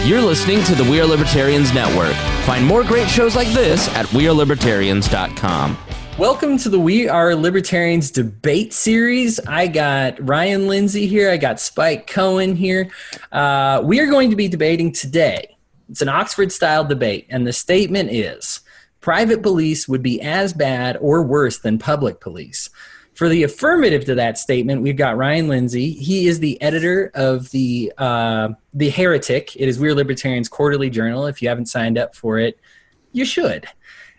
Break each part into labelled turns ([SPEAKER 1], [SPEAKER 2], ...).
[SPEAKER 1] You're listening to the We Are Libertarians Network. Find more great shows like this at wearelibertarians.com.
[SPEAKER 2] Welcome to the We Are Libertarians debate series. I got Ryan Lindsey here. I got Spike Cohen here. We are going to be debating today. It's an Oxford-style debate, and the statement is, private police would be as bad or worse than public police. For the affirmative to that statement, we've got Ryan Lindsey. He is the editor of the Heretic. It is We Are Libertarians Quarterly Journal. If you haven't signed up for it, you should.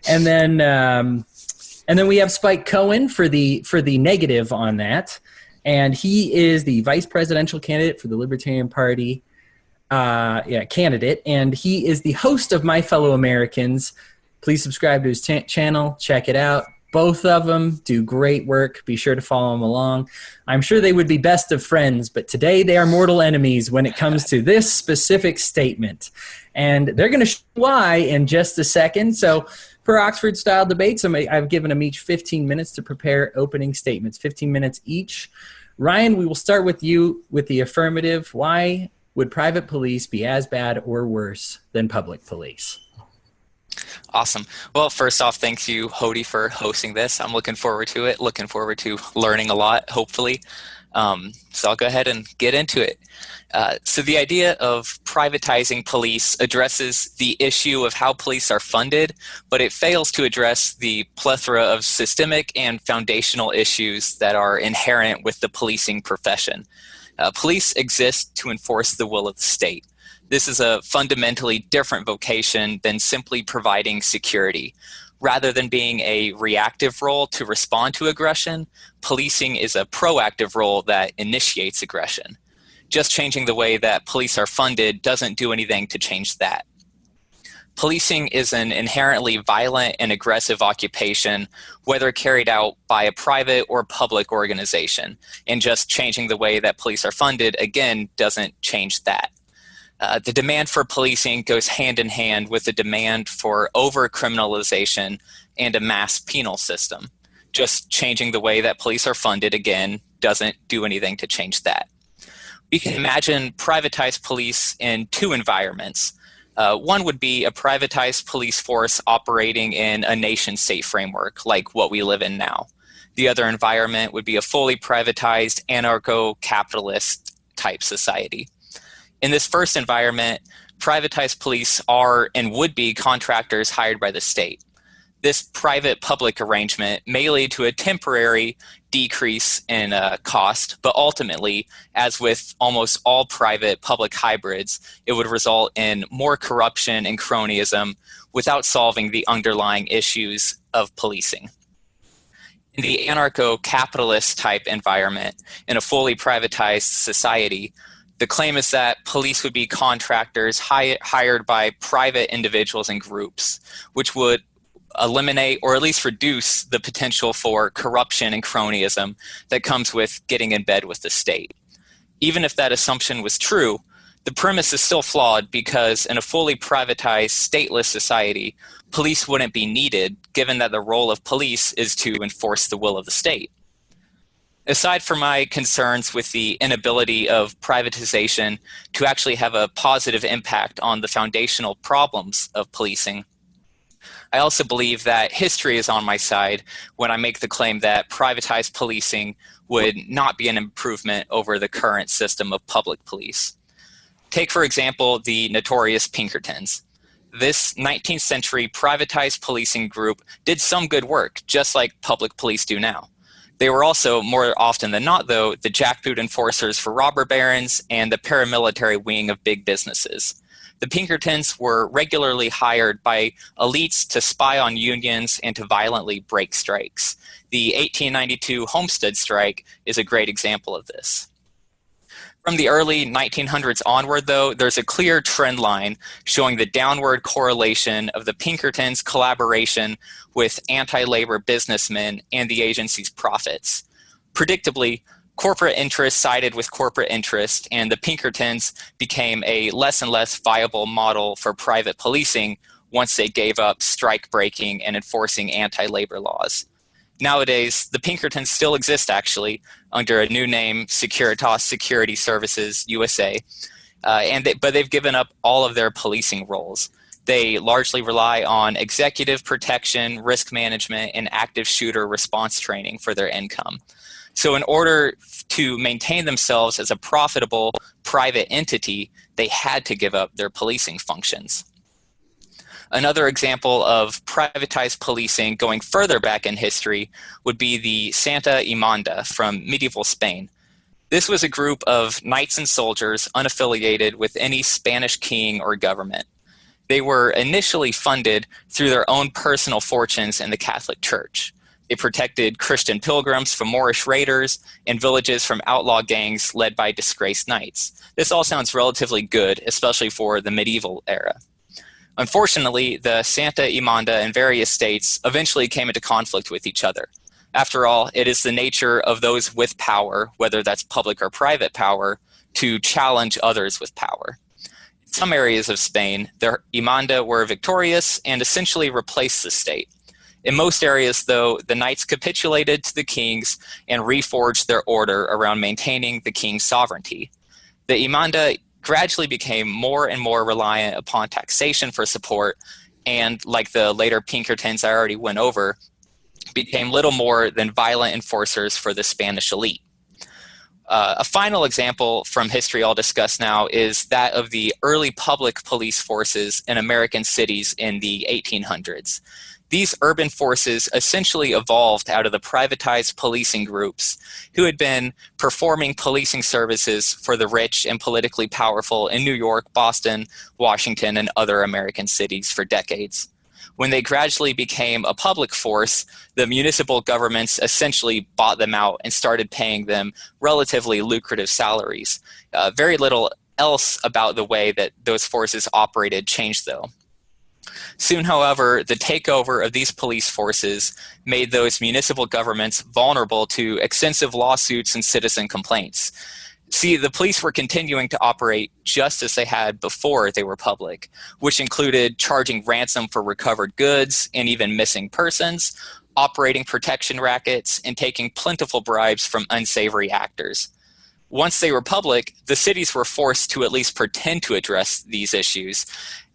[SPEAKER 2] And then we have Spike Cohen for the negative on that, and he is the vice presidential candidate for the Libertarian Party. Candidate, and he is the host of My Fellow Americans. Please subscribe to his channel. Check it out. Both of them do great work. Be sure to follow them along. I'm sure they would be best of friends, but today they are mortal enemies when it comes to this specific statement. And they're going to show why in just a second. So for Oxford-style debates, I've given them each 15 minutes to prepare opening statements, 15 minutes each. Ryan, we will start with you with the affirmative. Why would private police be as bad or worse than public police?
[SPEAKER 3] Awesome. Well, first off, thank you, Hodey, for hosting this. I'm looking forward to it, looking forward to learning a lot, hopefully. So I'll go ahead and get into it. So the idea of privatizing police addresses the issue of how police are funded, but it fails to address the plethora of systemic and foundational issues that are inherent with the policing profession. Police exist to enforce the will of the state. This is a fundamentally different vocation than simply providing security. Rather than being a reactive role to respond to aggression, policing is a proactive role that initiates aggression. Just changing the way that police are funded doesn't do anything to change that. Policing is an inherently violent and aggressive occupation, whether carried out by a private or public organization, and just changing the way that police are funded, again, doesn't change that. The demand for policing goes hand in hand with the demand for over-criminalization and a mass penal system. Just changing the way that police are funded, again, doesn't do anything to change that. We can imagine privatized police in two environments. One would be a privatized police force operating in a nation-state framework, like what we live in now. The other environment would be a fully privatized, anarcho-capitalist type society. In this first environment, privatized police are and would be contractors hired by the state. This private-public arrangement may lead to a temporary decrease in cost, but ultimately, as with almost all private-public hybrids, it would result in more corruption and cronyism without solving the underlying issues of policing. In the anarcho-capitalist type environment, in a fully privatized society, the claim is that police would be contractors hired by private individuals and groups, which would eliminate or at least reduce the potential for corruption and cronyism that comes with getting in bed with the state. Even if that assumption was true, the premise is still flawed because in a fully privatized, stateless society, police wouldn't be needed, given that the role of police is to enforce the will of the state. Aside from my concerns with the inability of privatization to actually have a positive impact on the foundational problems of policing, I also believe that history is on my side when I make the claim that privatized policing would not be an improvement over the current system of public police. Take, for example, the notorious Pinkertons. This 19th century privatized policing group did some good work, just like public police do now. They were also, more often than not, though, the jackboot enforcers for robber barons and the paramilitary wing of big businesses. The Pinkertons were regularly hired by elites to spy on unions and to violently break strikes. The 1892 Homestead strike is a great example of this. From the early 1900s onward, though, there's a clear trend line showing the downward correlation of the Pinkertons' collaboration with anti-labor businessmen and the agency's profits. Predictably, corporate interests sided with corporate interest, and the Pinkertons became a less and less viable model for private policing once they gave up strike breaking and enforcing anti-labor laws. Nowadays, the Pinkertons still exist, actually, under a new name, Securitas Security Services USA, but they've given up all of their policing roles. They largely rely on executive protection, risk management, and active shooter response training for their income. So in order to maintain themselves as a profitable private entity, they had to give up their policing functions. Another example of privatized policing going further back in history would be the Santa Imanda from medieval Spain. This was a group of knights and soldiers unaffiliated with any Spanish king or government. They were initially funded through their own personal fortunes in the Catholic Church. They protected Christian pilgrims from Moorish raiders and villages from outlaw gangs led by disgraced knights. This all sounds relatively good, especially for the medieval era. Unfortunately, the Santa Imanda and various states eventually came into conflict with each other. After all, it is the nature of those with power, whether that's public or private power, to challenge others with power. In some areas of Spain, the Imanda were victorious and essentially replaced the state. In most areas, though, the knights capitulated to the kings and reforged their order around maintaining the king's sovereignty. The Imanda gradually became more and more reliant upon taxation for support, and like the later Pinkertons I already went over, became little more than violent enforcers for the Spanish elite. A final example from history I'll discuss now is that of the early public police forces in American cities in the 1800s. These urban forces essentially evolved out of the privatized policing groups who had been performing policing services for the rich and politically powerful in New York, Boston, Washington, and other American cities for decades. When they gradually became a public force, the municipal governments essentially bought them out and started paying them relatively lucrative salaries. Very little else about the way that those forces operated changed, though. Soon, however, the takeover of these police forces made those municipal governments vulnerable to extensive lawsuits and citizen complaints. See, the police were continuing to operate just as they had before they were public, which included charging ransom for recovered goods and even missing persons, operating protection rackets, and taking plentiful bribes from unsavory actors. Once they were public, the cities were forced to at least pretend to address these issues.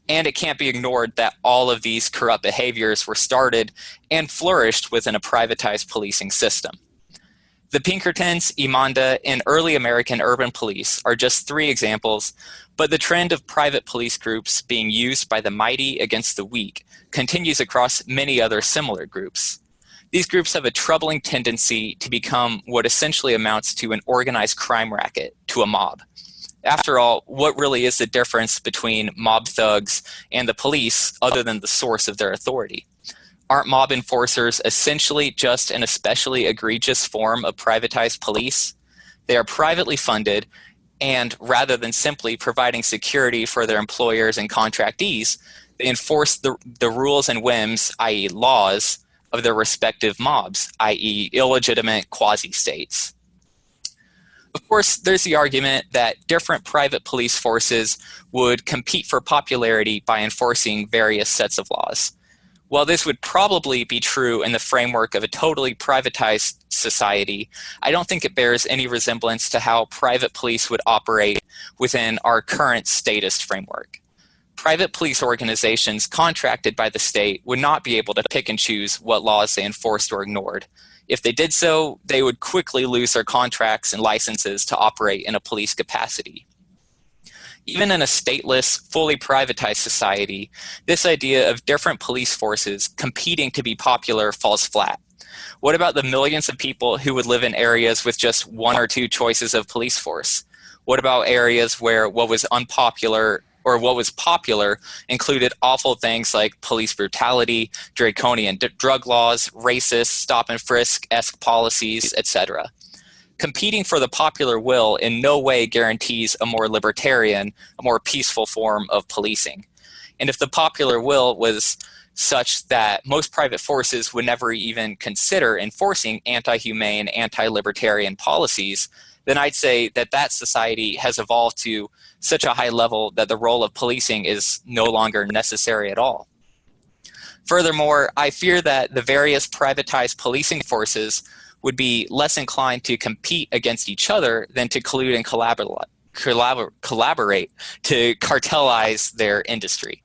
[SPEAKER 3] And it can't be ignored that all of these corrupt behaviors were started and flourished within a privatized policing system. The Pinkertons, Imanda, and early American urban police are just three examples, but the trend of private police groups being used by the mighty against the weak continues across many other similar groups. These groups have a troubling tendency to become what essentially amounts to an organized crime racket, to a mob. After all, what really is the difference between mob thugs and the police other than the source of their authority? Aren't mob enforcers essentially just an especially egregious form of privatized police? They are privately funded, and rather than simply providing security for their employers and contractees, they enforce the rules and whims, i.e. laws, of their respective mobs, i.e. illegitimate quasi-states. Of course, there's the argument that different private police forces would compete for popularity by enforcing various sets of laws. While this would probably be true in the framework of a totally privatized society, I don't think it bears any resemblance to how private police would operate within our current statist framework. Private police organizations contracted by the state would not be able to pick and choose what laws they enforced or ignored. If they did so, they would quickly lose their contracts and licenses to operate in a police capacity. Even in a stateless, fully privatized society, this idea of different police forces competing to be popular falls flat. What about the millions of people who would live in areas with just one or two choices of police force? What about areas where what was unpopular or what was popular included awful things like police brutality, draconian drug laws, racist, stop-and-frisk-esque policies, etc.? Competing for the popular will in no way guarantees a more libertarian, a more peaceful form of policing. And if the popular will was such that most private forces would never even consider enforcing anti-humane, anti-libertarian policies, then I'd say that that society has evolved to such a high level that the role of policing is no longer necessary at all. Furthermore, I fear that the various privatized policing forces would be less inclined to compete against each other than to collude and collaborate to cartelize their industry.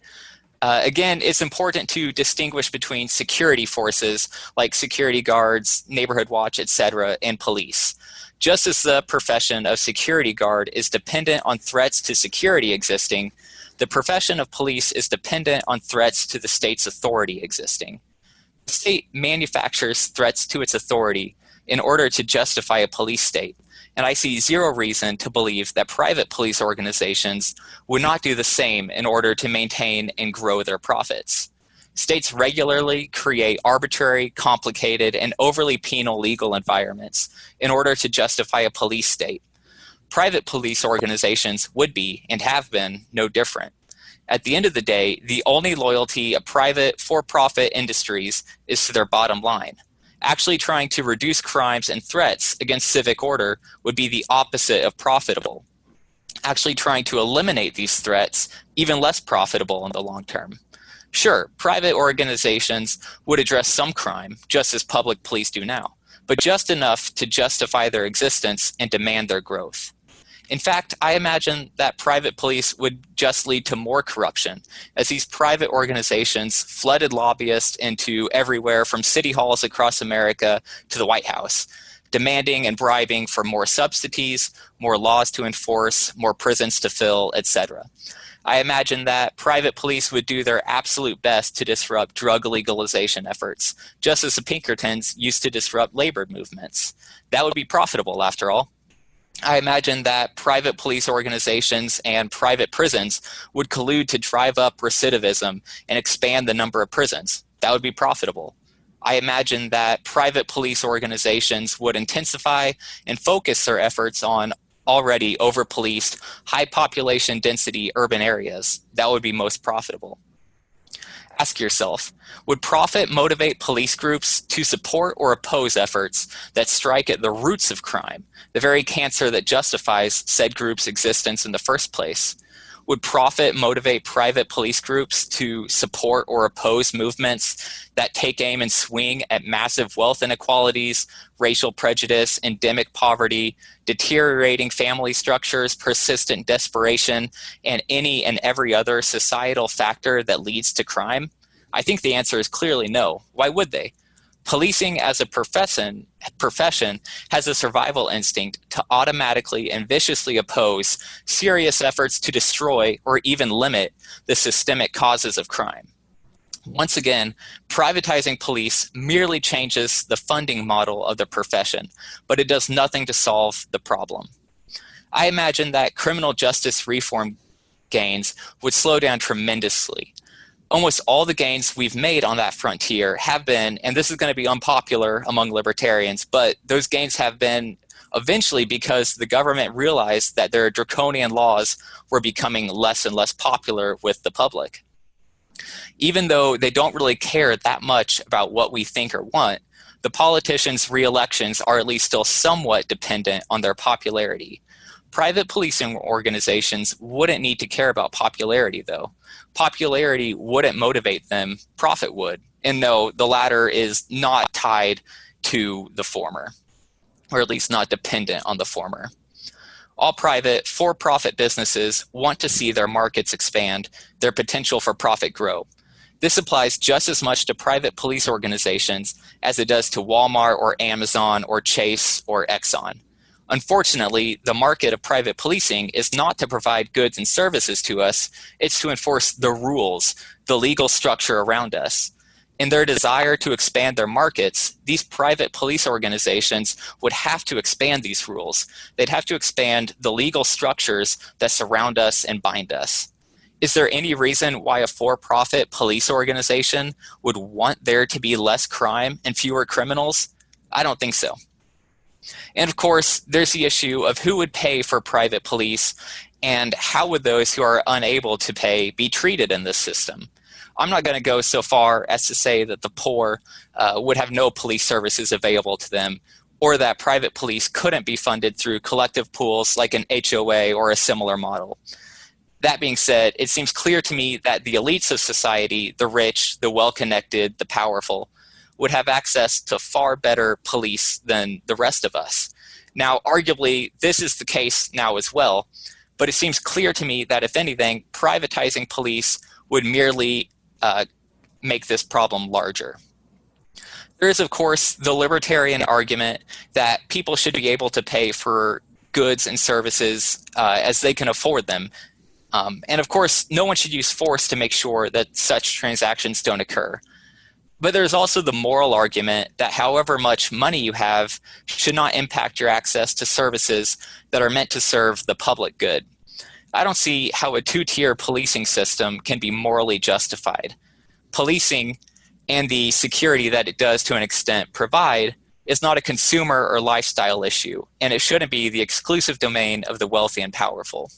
[SPEAKER 3] Again, it's important to distinguish between security forces like security guards, neighborhood watch, etc., and police. Just as the profession of security guard is dependent on threats to security existing, the profession of police is dependent on threats to the state's authority existing. The state manufactures threats to its authority in order to justify a police state, and I see zero reason to believe that private police organizations would not do the same in order to maintain and grow their profits. States regularly create arbitrary, complicated, and overly penal legal environments in order to justify a police state. Private police organizations would be, and have been, no different. At the end of the day, the only loyalty of private for-profit industries is to their bottom line. Actually trying to reduce crimes and threats against civic order would be the opposite of profitable. Actually trying to eliminate these threats, even less profitable in the long term. Sure, private organizations would address some crime, just as public police do now, but just enough to justify their existence and demand their growth. In fact, I imagine that private police would just lead to more corruption, as these private organizations flooded lobbyists into everywhere from city halls across America to the White House, demanding and bribing for more subsidies, more laws to enforce, more prisons to fill, etc. I imagine that private police would do their absolute best to disrupt drug legalization efforts, just as the Pinkertons used to disrupt labor movements. That would be profitable, after all. I imagine that private police organizations and private prisons would collude to drive up recidivism and expand the number of prisons. That would be profitable. I imagine that private police organizations would intensify and focus their efforts on already over-policed, high population density urban areas. That would be most profitable. Ask yourself, would profit motivate police groups to support or oppose efforts that strike at the roots of crime, the very cancer that justifies said group's existence in the first place? Would profit motivate private police groups to support or oppose movements that take aim and swing at massive wealth inequalities, racial prejudice, endemic poverty, deteriorating family structures, persistent desperation, and any and every other societal factor that leads to crime? I think the answer is clearly no. Why would they? Policing as a profession has a survival instinct to automatically and viciously oppose serious efforts to destroy or even limit the systemic causes of crime. Once again, privatizing police merely changes the funding model of the profession, but it does nothing to solve the problem. I imagine that criminal justice reform gains would slow down tremendously. Almost all the gains we've made on that frontier have been, and this is going to be unpopular among libertarians, but those gains have been eventually because the government realized that their draconian laws were becoming less and less popular with the public. Even though they don't really care that much about what we think or want, the politicians' re-elections are at least still somewhat dependent on their popularity. Private policing organizations wouldn't need to care about popularity, though. Popularity wouldn't motivate them, profit would. And no, the latter is not tied to the former, or at least not dependent on the former. All private, for-profit businesses want to see their markets expand, their potential for profit grow. This applies just as much to private police organizations as it does to Walmart or Amazon or Chase or Exxon. Unfortunately, the market of private policing is not to provide goods and services to us, it's to enforce the rules, the legal structure around us. In their desire to expand their markets, these private police organizations would have to expand these rules. They'd have to expand the legal structures that surround us and bind us. Is there any reason why a for-profit police organization would want there to be less crime and fewer criminals? I don't think so. And of course, there's the issue of who would pay for private police and how would those who are unable to pay be treated in this system. I'm not going to go so far as to say that the poor would have no police services available to them, or that private police couldn't be funded through collective pools like an HOA or a similar model. That being said, it seems clear to me that the elites of society, the rich, the well-connected, the powerful, would have access to far better police than the rest of us. Now, arguably, this is the case now as well, but it seems clear to me that if anything, privatizing police would merely make this problem larger. There is, of course, the libertarian argument that people should be able to pay for goods and services as they can afford them. And of course, no one should use force to make sure that such transactions don't occur. But there's also the moral argument that however much money you have should not impact your access to services that are meant to serve the public good. I don't see how a two-tier policing system can be morally justified. Policing and the security that it does to an extent provide is not a consumer or lifestyle issue, and it shouldn't be the exclusive domain of the wealthy and powerful.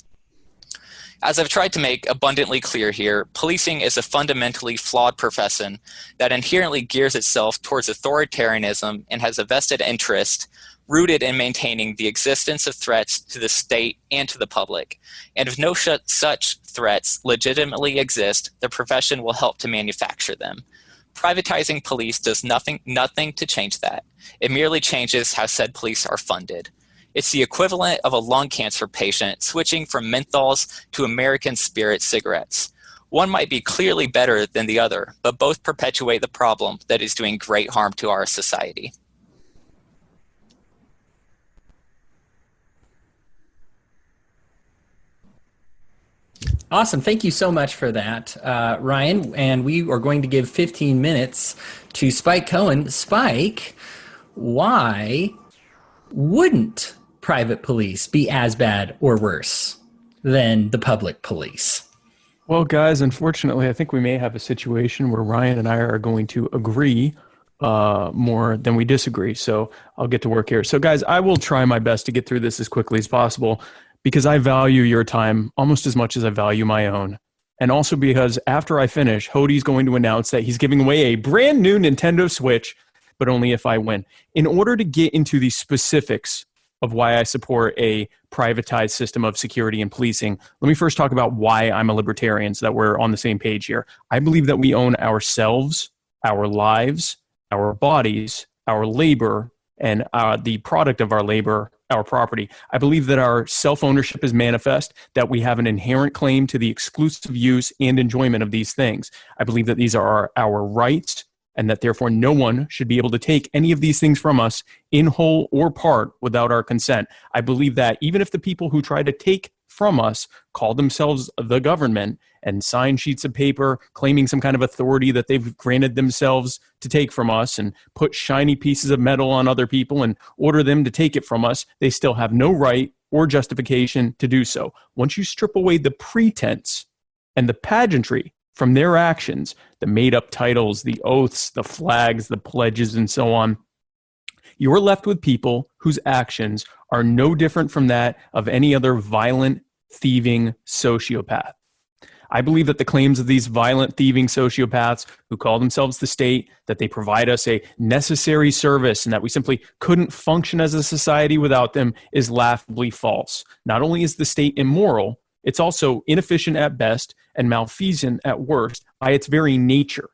[SPEAKER 3] As I've tried to make abundantly clear here, policing is a fundamentally flawed profession that inherently gears itself towards authoritarianism and has a vested interest rooted in maintaining the existence of threats to the state and to the public. And if no such threats legitimately exist, the profession will help to manufacture them. Privatizing police does nothing to change that. It merely changes how said police are funded. It's the equivalent of a lung cancer patient switching from menthols to American Spirit cigarettes. One might be clearly better than the other, but both perpetuate the problem that is doing great harm to our society.
[SPEAKER 2] Awesome. Thank you so much for that, Ryan. And we are going to give 15 minutes to Spike Cohen. Spike, why wouldn't private police be as bad or worse than the public police?
[SPEAKER 4] Well, guys, unfortunately, I think we may have a situation where Ryan and I are going to agree more than we disagree. So I'll get to work here. So, guys, I will try my best to get through this as quickly as possible, because I value your time almost as much as I value my own. And also because after I finish, Hodey's going to announce that he's giving away a brand new Nintendo Switch, but only if I win. In order to get into the specifics of why I support a privatized system of security and policing, let me first talk about why I'm a libertarian so that we're on the same page here. I believe that we own ourselves, our lives, our bodies, our labor, and the product of our labor, our property. I believe that our self-ownership is manifest, that we have an inherent claim to the exclusive use and enjoyment of these things. I believe that these are our rights, and that therefore no one should be able to take any of these things from us in whole or part without our consent. I believe that even if the people who try to take from us call themselves the government and sign sheets of paper claiming some kind of authority that they've granted themselves to take from us and put shiny pieces of metal on other people and order them to take it from us, they still have no right or justification to do so. Once you strip away the pretense and the pageantry from their actions, the made-up titles, the oaths, the flags, the pledges, and so on, you're left with people whose actions are no different from that of any other violent, thieving sociopath. I believe that the claims of these violent, thieving sociopaths who call themselves the state, that they provide us a necessary service and that we simply couldn't function as a society without them, is laughably false. Not only is the state immoral, it's also inefficient at best and malfeasant at worst by its very nature.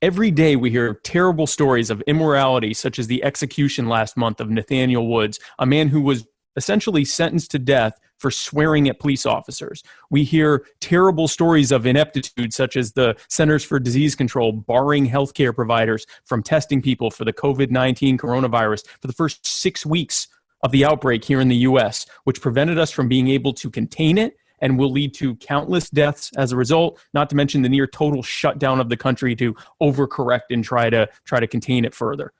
[SPEAKER 4] Every day we hear terrible stories of immorality, such as the execution last month of Nathaniel Woods, a man who was essentially sentenced to death for swearing at police officers. We hear terrible stories of ineptitude, such as the Centers for Disease Control barring healthcare providers from testing people for the COVID-19 coronavirus for the first 6 weeks of the outbreak here in the U.S., which prevented us from being able to contain it and will lead to countless deaths as a result, not to mention the near total shutdown of the country to overcorrect and try to contain it further.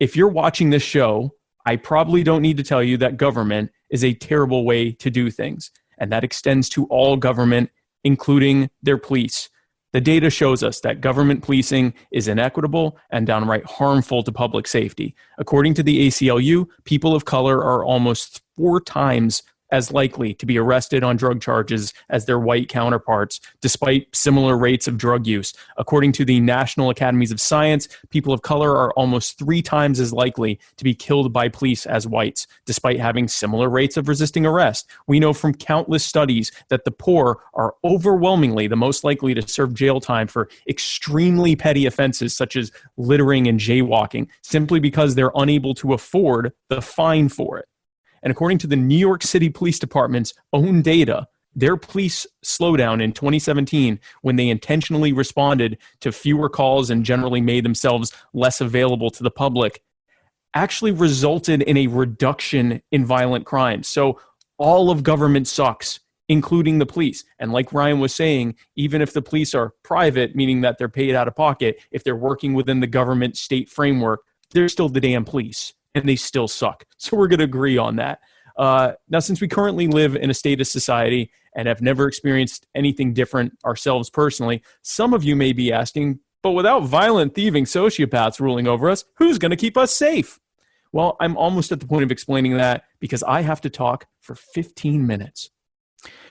[SPEAKER 4] If you're watching this show, I probably don't need to tell you that government is a terrible way to do things, and that extends to all government, including their police. The data shows us that government policing is inequitable and downright harmful to public safety. According to the ACLU, people of color are almost 4 times as likely to be arrested on drug charges as their white counterparts, despite similar rates of drug use. According to the National Academies of Science, people of color are almost 3 times as likely to be killed by police as whites, despite having similar rates of resisting arrest. We know from countless studies that the poor are overwhelmingly the most likely to serve jail time for extremely petty offenses such as littering and jaywalking, simply because they're unable to afford the fine for it. And according to the New York City Police Department's own data, their police slowdown in 2017, when they intentionally responded to fewer calls and generally made themselves less available to the public, actually resulted in a reduction in violent crimes. So all of government sucks, including the police. And like Ryan was saying, even if the police are private, meaning that they're paid out of pocket, if they're working within the government state framework, they're still the damn police, and they still suck. So we're going to agree on that. Now, since we currently live in a statist society and have never experienced anything different ourselves personally, some of you may be asking, but without violent, thieving sociopaths ruling over us, who's going to keep us safe? Well, I'm almost at the point of explaining that because I have to talk for 15 minutes.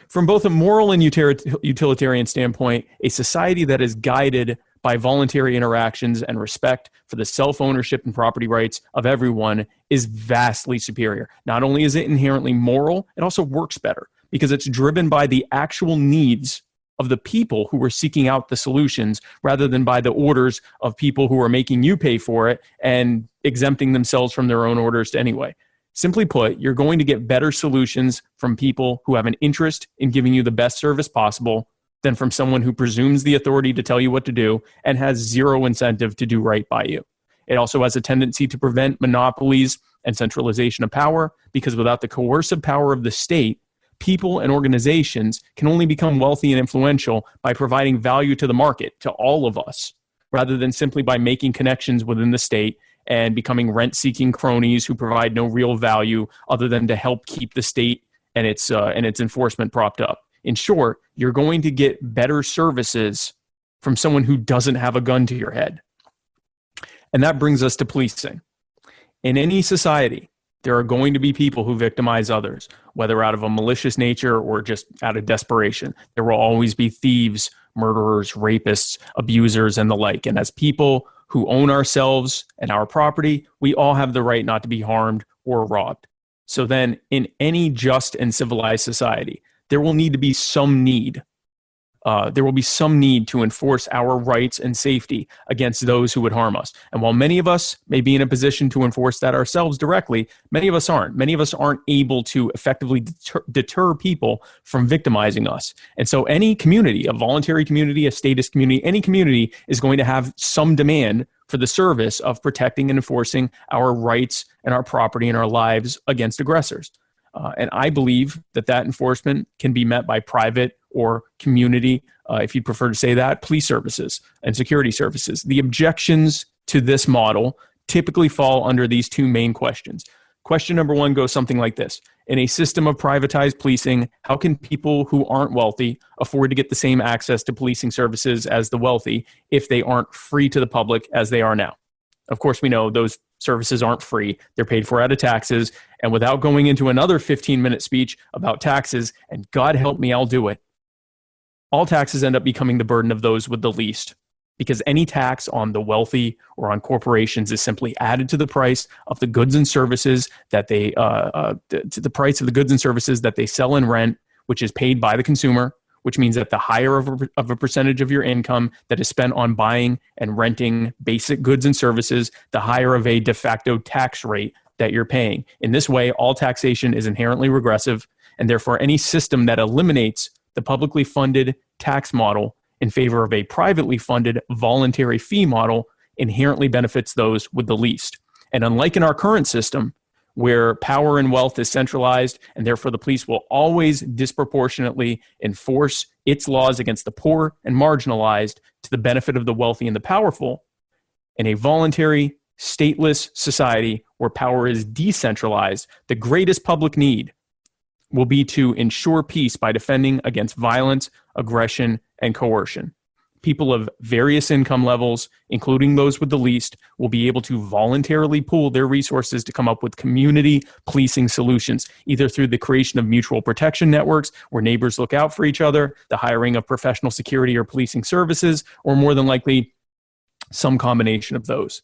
[SPEAKER 4] From both a moral and utilitarian standpoint, a society that is guided by voluntary interactions and respect for the self-ownership and property rights of everyone is vastly superior. Not only is it inherently moral, it also works better because it's driven by the actual needs of the people who are seeking out the solutions rather than by the orders of people who are making you pay for it and exempting themselves from their own orders anyway. Simply put, you're going to get better solutions from people who have an interest in giving you the best service possible than from someone who presumes the authority to tell you what to do and has zero incentive to do right by you. It also has a tendency to prevent monopolies and centralization of power because without the coercive power of the state, people and organizations can only become wealthy and influential by providing value to the market, to all of us, rather than simply by making connections within the state and becoming rent-seeking cronies who provide no real value other than to help keep the state and its enforcement propped up. In short, you're going to get better services from someone who doesn't have a gun to your head. And that brings us to policing. In any society, there are going to be people who victimize others, whether out of a malicious nature or just out of desperation. There will always be thieves, murderers, rapists, abusers, and the like. And as people who own ourselves and our property, we all have the right not to be harmed or robbed. So then, in any just and civilized society, there will need to be some need. There will be some need to enforce our rights and safety against those who would harm us. And while many of us may be in a position to enforce that ourselves directly, many of us aren't. Many of us aren't able to effectively deter people from victimizing us. And so any community, a voluntary community, a statist community, any community is going to have some demand for the service of protecting and enforcing our rights and our property and our lives against aggressors. And I believe that enforcement can be met by private or community, if you'd prefer to say that, police services and security services. The objections to this model typically fall under these two main questions. Question number one goes something like this. In a system of privatized policing, how can people who aren't wealthy afford to get the same access to policing services as the wealthy if they aren't free to the public as they are now? Of course, we know those services aren't free. They're paid for out of taxes. And without going into another 15-minute speech about taxes, and God help me, I'll do it, all taxes end up becoming the burden of those with the least, because any tax on the wealthy or on corporations is simply added to the price of the goods and services that they to the price of the goods and services that they sell and rent, which is paid by the consumer, which means that the higher of a percentage of your income that is spent on buying and renting basic goods and services, the higher of a de facto tax rate that you're paying. In this way, all taxation is inherently regressive, and therefore any system that eliminates the publicly funded tax model in favor of a privately funded voluntary fee model inherently benefits those with the least. And unlike in our current system, where power and wealth is centralized, and therefore the police will always disproportionately enforce its laws against the poor and marginalized to the benefit of the wealthy and the powerful, in a voluntary, stateless society where power is decentralized, the greatest public need will be to ensure peace by defending against violence, aggression, and coercion. People of various income levels, including those with the least, will be able to voluntarily pool their resources to come up with community policing solutions, either through the creation of mutual protection networks where neighbors look out for each other, the hiring of professional security or policing services, or more than likely, some combination of those.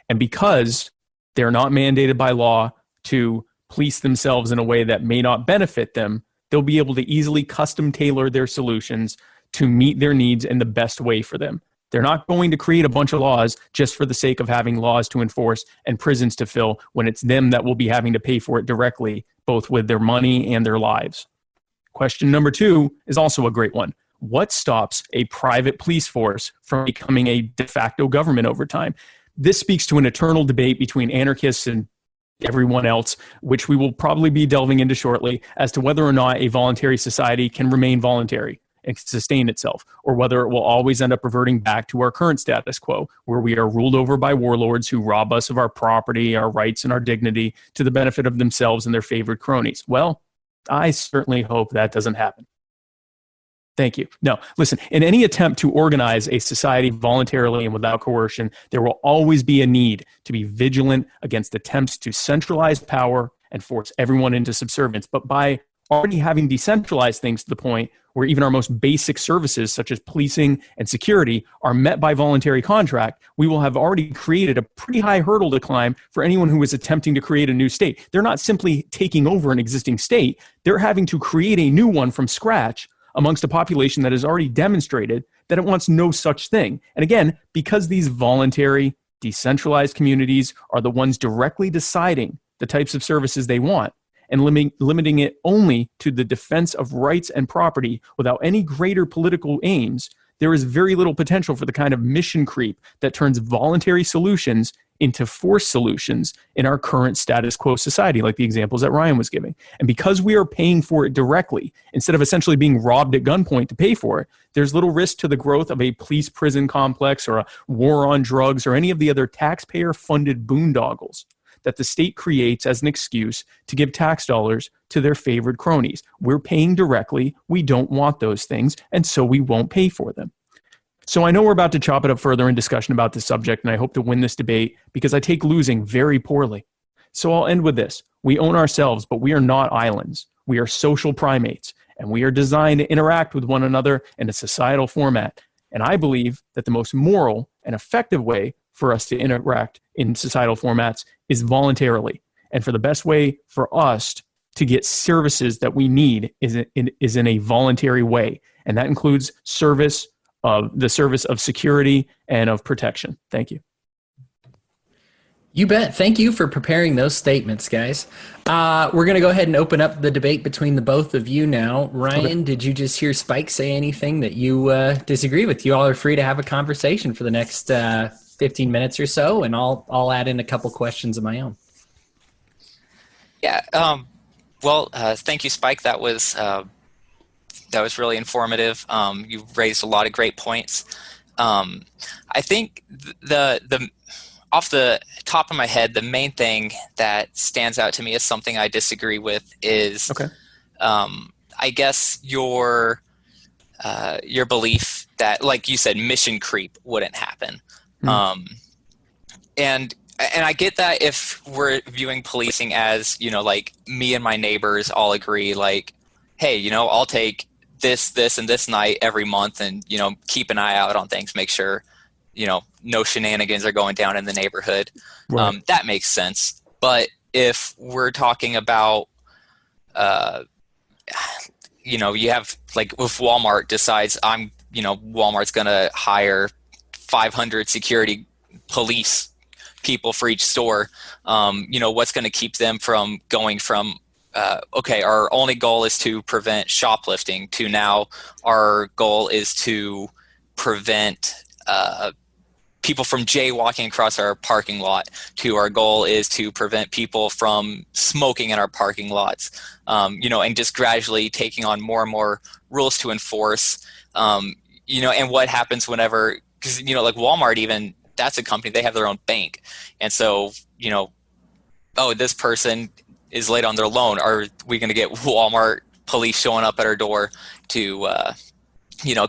[SPEAKER 4] And because they're not mandated by law to police themselves in a way that may not benefit them, they'll be able to easily custom tailor their solutions to meet their needs in the best way for them. They're not going to create a bunch of laws just for the sake of having laws to enforce and prisons to fill when it's them that will be having to pay for it directly both with their money and their lives. Question number 2 is also a great one. What stops a private police force from becoming a de facto government over time? This speaks to an eternal debate between anarchists and everyone else, which we will probably be delving into shortly, as to whether or not a voluntary society can remain voluntary and sustain itself, or whether it will always end up reverting back to our current status quo, where we are ruled over by warlords who rob us of our property, our rights, and our dignity to the benefit of themselves and their favorite cronies. Well, I certainly hope that doesn't happen. Thank you. No, listen, in any attempt to organize a society voluntarily and without coercion, there will always be a need to be vigilant against attempts to centralize power and force everyone into subservience. But by already having decentralized things to the point where even our most basic services, such as policing and security, are met by voluntary contract, we will have already created a pretty high hurdle to climb for anyone who is attempting to create a new state. They're not simply taking over an existing state. They're having to create a new one from scratch amongst a population that has already demonstrated that it wants no such thing. And again, because these voluntary, decentralized communities are the ones directly deciding the types of services they want and limiting it only to the defense of rights and property without any greater political aims, there is very little potential for the kind of mission creep that turns voluntary solutions into forced solutions in our current status quo society, like the examples that Ryan was giving. And because we are paying for it directly, instead of essentially being robbed at gunpoint to pay for it, there's little risk to the growth of a police prison complex or a war on drugs or any of the other taxpayer-funded boondoggles that the state creates as an excuse to give tax dollars to their favorite cronies. We're paying directly. We don't want those things, and so we won't pay for them. So I know we're about to chop it up further in discussion about this subject, and I hope to win this debate because I take losing very poorly. So I'll end with this. We own ourselves, but we are not islands. We are social primates, and we are designed to interact with one another in a societal format. And I believe that the most moral and effective way for us to interact in societal formats is voluntarily. And for the best way for us to get services that we need is in a voluntary way. And that includes the service of security and of protection. Thank you.
[SPEAKER 2] You bet. Thank you for preparing those statements, guys. We're going to go ahead and open up the debate between the both of you now. Ryan, Did you just hear Spike say anything that you disagree with? You all are free to have a conversation for the next 15 minutes or so, and I'll add in a couple questions of my own.
[SPEAKER 3] Yeah. Thank you, Spike. That was really informative. You raised a lot of great points. I think the off the top of my head, the main thing that stands out to me as something I disagree with is, I guess your belief that, like you said, mission creep wouldn't happen. And I get that if we're viewing policing as, like me and my neighbors all agree, like, hey, I'll take this, and this night every month and, keep an eye out on things, make sure, no shenanigans are going down in the neighborhood. Right. That makes sense. But if we're talking about, you have, like, if Walmart decides Walmart's going to hire 500 security police people for each store, what's going to keep them from going from, our only goal is to prevent shoplifting to now our goal is to prevent people from jaywalking across our parking lot, to our goal is to prevent people from smoking in our parking lots, and just gradually taking on more and more rules to enforce, and what happens whenever, because, like Walmart, even that's a company, they have their own bank. And so, this person is late on their loan. Are we going to get Walmart police showing up at our door to,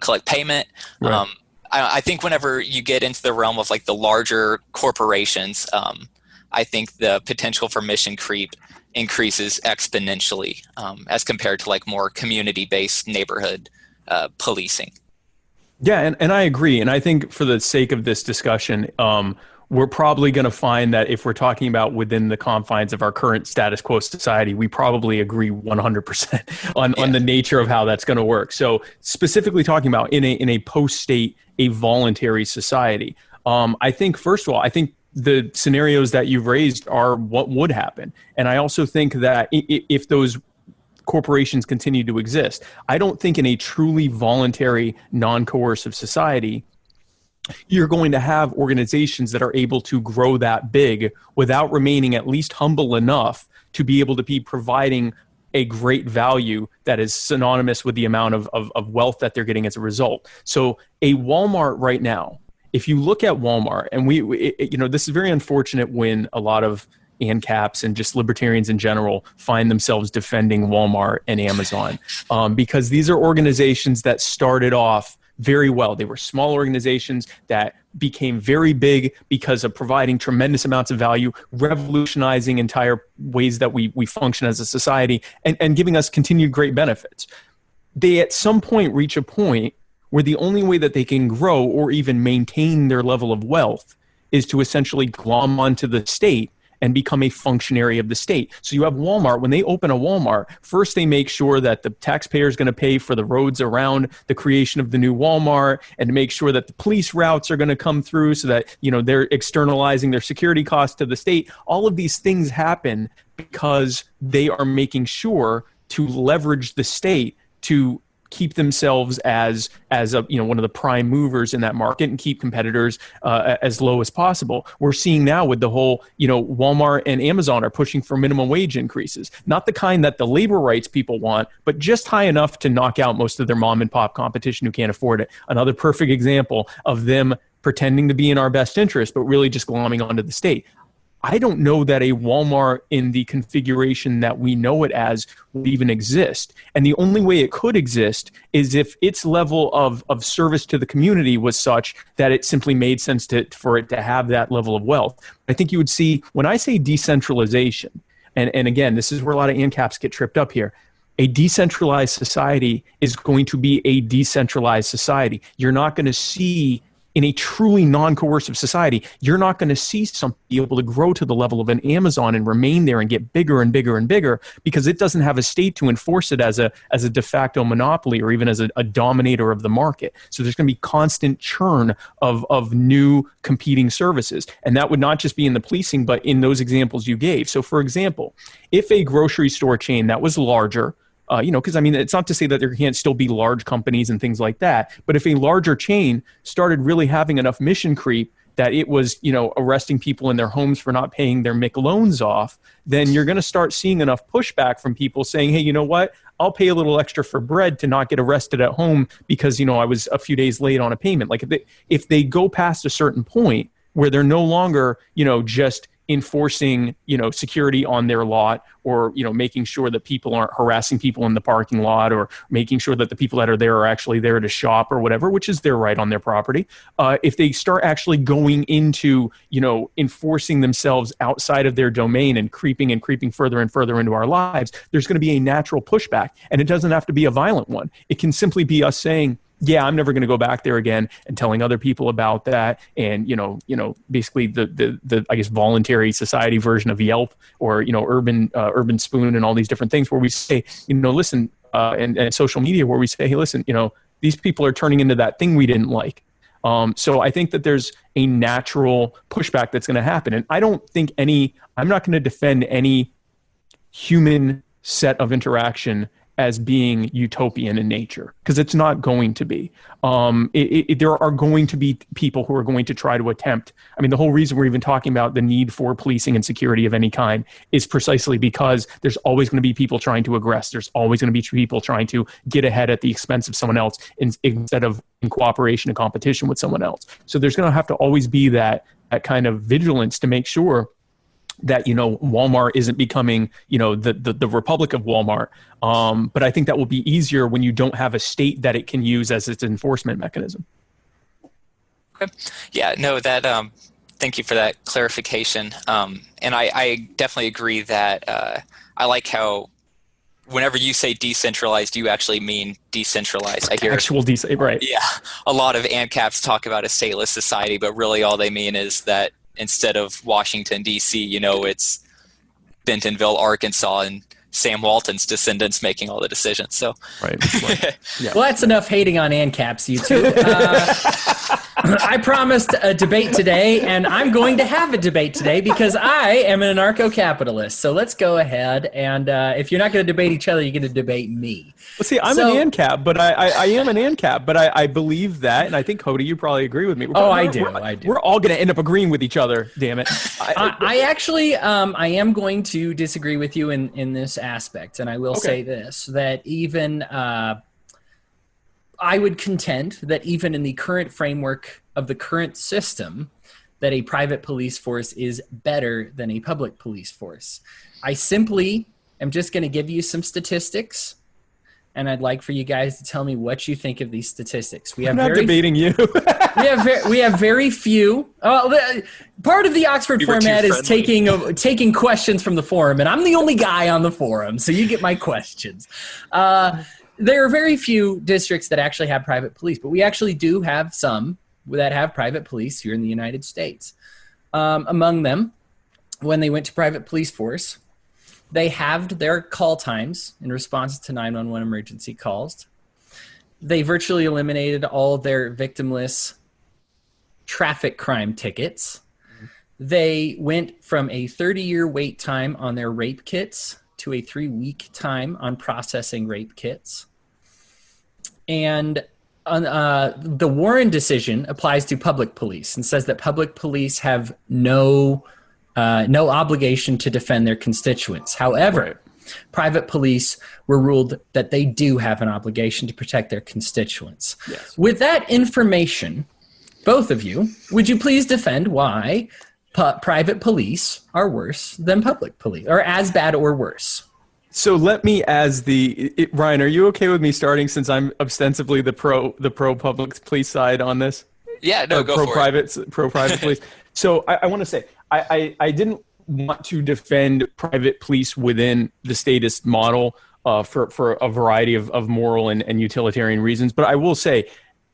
[SPEAKER 3] collect payment? Right. I think whenever you get into the realm of, like, the larger corporations, I think the potential for mission creep increases exponentially as compared to, like, more community-based neighborhood policing.
[SPEAKER 4] Yeah, and I agree. And I think for the sake of this discussion, we're probably going to find that if we're talking about within the confines of our current status quo society, we probably agree 100% on the nature of how that's going to work. So specifically talking about in a post-state, a voluntary society, I think, first of all, the scenarios that you've raised are what would happen. And I also think that if those corporations continue to exist, I don't think in a truly voluntary, non-coercive society, you're going to have organizations that are able to grow that big without remaining at least humble enough to be able to be providing a great value that is synonymous with the amount of wealth that they're getting as a result. So a Walmart right now, if you look at Walmart, and this is very unfortunate when a lot of ANCAPs and just libertarians in general find themselves defending Walmart and Amazon, because these are organizations that started off very well. They were small organizations that became very big because of providing tremendous amounts of value, revolutionizing entire ways that we function as a society, and giving us continued great benefits. They at some point reach a point where the only way that they can grow or even maintain their level of wealth is to essentially glom onto the state and become a functionary of the state. So you have Walmart. When they open a Walmart, first they make sure that the taxpayer is going to pay for the roads around the creation of the new Walmart, and to make sure that the police routes are going to come through so that, they're externalizing their security costs to the state. All of these things happen because they are making sure to leverage the state to keep themselves as one of the prime movers in that market and keep competitors as low as possible. We're seeing now with the whole, Walmart and Amazon are pushing for minimum wage increases, not the kind that the labor rights people want, but just high enough to knock out most of their mom and pop competition who can't afford it. Another perfect example of them pretending to be in our best interest, but really just glomming onto the state. I don't know that a Walmart in the configuration that we know it as would even exist. And the only way it could exist is if its level of service to the community was such that it simply made sense for it to have that level of wealth. I think you would see, when I say decentralization, and again, this is where a lot of ANCAPs get tripped up here, a decentralized society is going to be a decentralized society. You're not going to see, in a truly non-coercive society, you're not going to see something be able to grow to the level of an Amazon and remain there and get bigger and bigger and bigger because it doesn't have a state to enforce it as a de facto monopoly or even as a dominator of the market. So there's going to be constant churn of new competing services. And that would not just be in the policing, but in those examples you gave. So for example, if a grocery store chain that was larger, because it's not to say that there can't still be large companies and things like that, but if a larger chain started really having enough mission creep that it was, arresting people in their homes for not paying their MIC loans off, then you're going to start seeing enough pushback from people saying, hey, you know what? I'll pay a little extra for bread to not get arrested at home because, I was a few days late on a payment. Like if they go past a certain point where they're no longer, just enforcing, security on their lot, or, making sure that people aren't harassing people in the parking lot, or making sure that the people that are there are actually there to shop or whatever, which is their right on their property. If they start actually going into, enforcing themselves outside of their domain and creeping further and further into our lives, there's going to be a natural pushback. And it doesn't have to be a violent one. It can simply be us saying, yeah, I'm never going to go back there again, and telling other people about that. And, basically the I guess, voluntary society version of Yelp, or, Urban Spoon and all these different things where we say, listen, and social media where we say, hey, listen, these people are turning into that thing we didn't like. So I think that there's a natural pushback that's going to happen. And I don't think I'm not going to defend any human set of interaction as being utopian in nature, because it's not going to be. There are going to be people who are going to try to attempt. The whole reason we're even talking about the need for policing and security of any kind is precisely because there's always going to be people trying to aggress. There's always going to be people trying to get ahead at the expense of someone else instead of in cooperation and competition with someone else. So there's going to have to always be that kind of vigilance to make sure that, Walmart isn't becoming, the Republic of Walmart. But I think that will be easier when you don't have a state that it can use as its enforcement mechanism.
[SPEAKER 3] Okay. Yeah, no, thank you for that clarification. And I definitely agree that I like how whenever you say decentralized, you actually mean decentralized. I hear
[SPEAKER 4] actual right.
[SPEAKER 3] Yeah. A lot of ANCAPs talk about a stateless society, but really all they mean is that instead of Washington, D.C., it's Bentonville, Arkansas, and Sam Walton's descendants making all the decisions. So,
[SPEAKER 4] right.
[SPEAKER 2] Yeah. Well, that's enough hating on ANCAPs, you two. I I promised a debate today, and I'm going to have a debate today because I am an anarcho-capitalist. So let's go ahead, and if you're not going to debate each other, you're going to debate me.
[SPEAKER 4] Well, see, I'm an ANCAP, but I am an ANCAP, but I believe that, and I think, Hodey, you probably agree with me.
[SPEAKER 2] I do.
[SPEAKER 4] We're all going to end up agreeing with each other, damn it.
[SPEAKER 2] I actually, I am going to disagree with you in this aspect, and I will say this, that even, I would contend that even in the current framework of the current system, that a private police force is better than a public police force. I simply am just going to give you some statistics, and I'd like for you guys to tell me what you think of these statistics.
[SPEAKER 4] I'm not debating you.
[SPEAKER 2] we have very few. Part of the Oxford format is taking questions from the forum, and I'm the only guy on the forum, so you get my questions. There are very few districts that actually have private police, but we actually do have some that have private police here in the United States. Among them, when they went to private police force, they halved their call times in response to 911 emergency calls. They virtually eliminated all their victimless traffic crime tickets. They went from a 30-year wait time on their rape kits to a 3-week time on processing rape kits. And the Warren decision applies to public police and says that public police have no obligation to defend their constituents. However, private police were ruled that they do have an obligation to protect their constituents. Yes. With that information, both of you, would you please defend why private police are worse than public police, or as bad or worse?
[SPEAKER 4] So let me, Ryan, are you okay with me starting, since I'm ostensibly the pro public police side on this?
[SPEAKER 3] Yeah, no, go for it.
[SPEAKER 4] Pro private police. So I want to say, I didn't want to defend private police within the statist model for a variety of moral and utilitarian reasons. But I will say,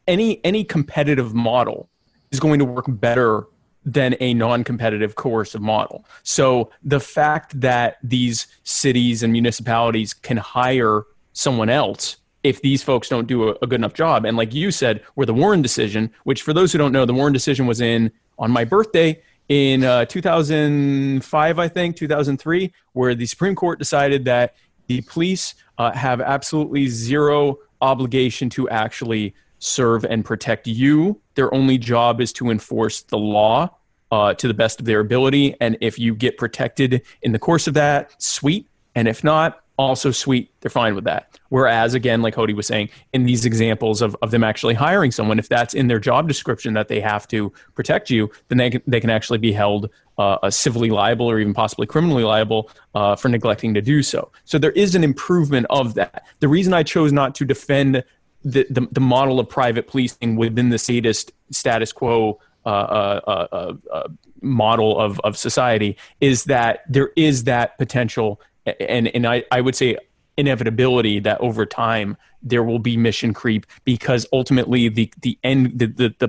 [SPEAKER 4] any competitive model is going to work better than a non-competitive coercive model. So the fact that these cities and municipalities can hire someone else if these folks don't do a good enough job, and like you said, where the Warren decision, which for those who don't know, the Warren decision was on my birthday in 2005, I think, 2003, where the Supreme Court decided that the police have absolutely zero obligation to actually serve and protect you. Their only job is to enforce the law to the best of their ability. And if you get protected in the course of that, sweet. And if not, also sweet. They're fine with that. Whereas, again, like Hodey was saying, in these examples of them actually hiring someone, if that's in their job description that they have to protect you, then they can actually be held civilly liable or even possibly criminally liable for neglecting to do so. So there is an improvement of that. The reason I chose not to defend the model of private policing within the status quo model of society is that there is that potential, and I would say inevitability that over time there will be mission creep, because ultimately the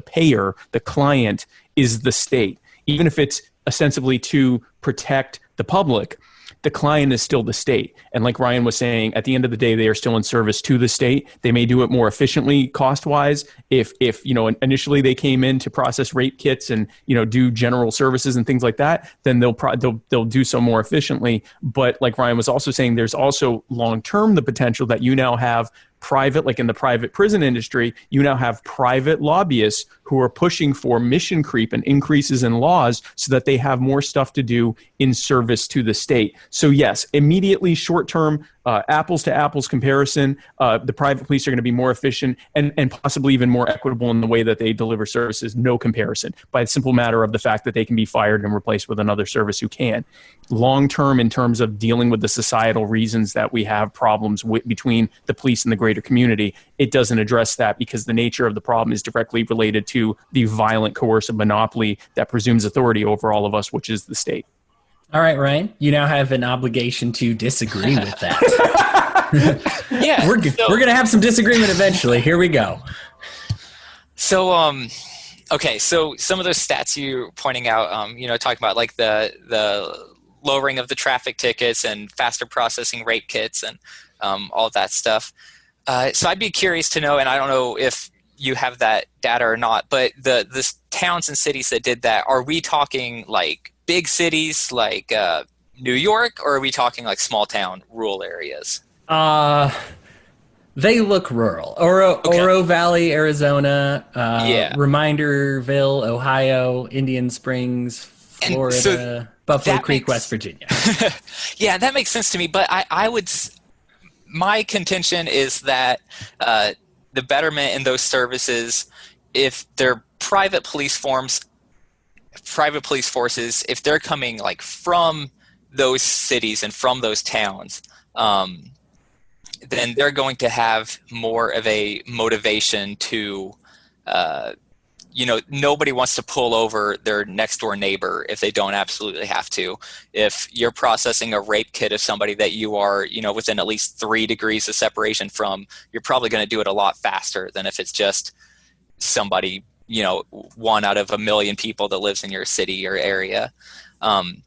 [SPEAKER 4] payer, the client, is the state. Even if it's ostensibly to protect the public, the client is still the state. And like Ryan was saying, at the end of the day, they are still in service to the state. They may do it more efficiently cost-wise. If initially they came in to process rape kits and, do general services and things like that, then they'll do so more efficiently. But like Ryan was also saying, there's also long-term the potential that you now have private, like in the private prison industry, you now have private lobbyists who are pushing for mission creep and increases in laws so that they have more stuff to do in service to the state. So yes, immediately short-term, apples to apples comparison, the private police are going to be more efficient and possibly even more equitable in the way that they deliver services, no comparison, by the simple matter of the fact that they can be fired and replaced with another service who can. Long-term, in terms of dealing with the societal reasons that we have problems between the police and the greater community, it doesn't address that, because the nature of the problem is directly related to the violent coercive monopoly that presumes authority over all of us, which is the state.
[SPEAKER 2] All right, Ryan, you now have an obligation to disagree with that.
[SPEAKER 3] Yeah.
[SPEAKER 2] We're going to have some disagreement eventually. Here we go.
[SPEAKER 3] So, okay, so some of those stats you're pointing out, talking about like the lowering of the traffic tickets and faster processing rape kits and all of that stuff. So I'd be curious to know, and I don't know if you have that data or not, but the towns and cities that did that, are we talking like big cities like New York, or are we talking like small town rural areas?
[SPEAKER 2] They look rural. Oro Valley, Arizona,
[SPEAKER 3] Yeah.
[SPEAKER 2] Reminderville, Ohio, Indian Springs, Florida,
[SPEAKER 3] so
[SPEAKER 2] Buffalo Creek, West Virginia.
[SPEAKER 3] Yeah, that makes sense to me. But my contention is that the betterment in those services, if they're private police forces, if they're coming like from those cities and from those towns, then they're going to have more of a motivation to, nobody wants to pull over their next door neighbor if they don't absolutely have to. If you're processing a rape kit of somebody that you are, within at least 3 degrees of separation from, you're probably going to do it a lot faster than if it's just somebody, 1 out of 1 million people that lives in your city or area. And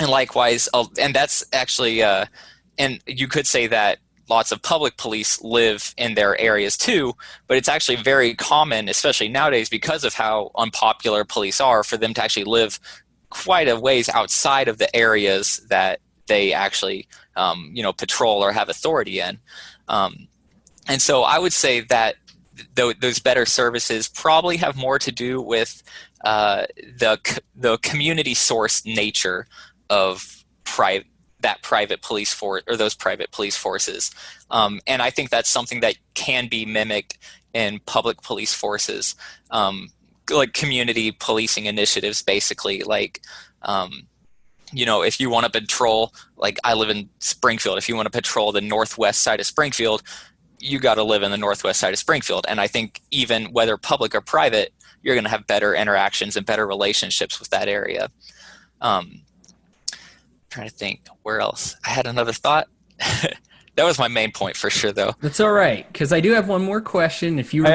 [SPEAKER 3] likewise, and that's actually, and you could say that lots of public police live in their areas too, but it's actually very common, especially nowadays because of how unpopular police are, for them to actually live quite a ways outside of the areas that they actually, patrol or have authority in. And so I would say that those better services probably have more to do with the community source nature of private police force, or those private police forces. And I think that's something that can be mimicked in public police forces, like community policing initiatives, basically. Like, if you want to patrol, like I live in Springfield, if you want to patrol the northwest side of Springfield, you got to live in the northwest side of Springfield. And I think even whether public or private, you're going to have better interactions and better relationships with that area. Trying to think where else. I had another thought. That was my main point for sure, though.
[SPEAKER 2] That's all right, because I do have one more question. If you
[SPEAKER 4] I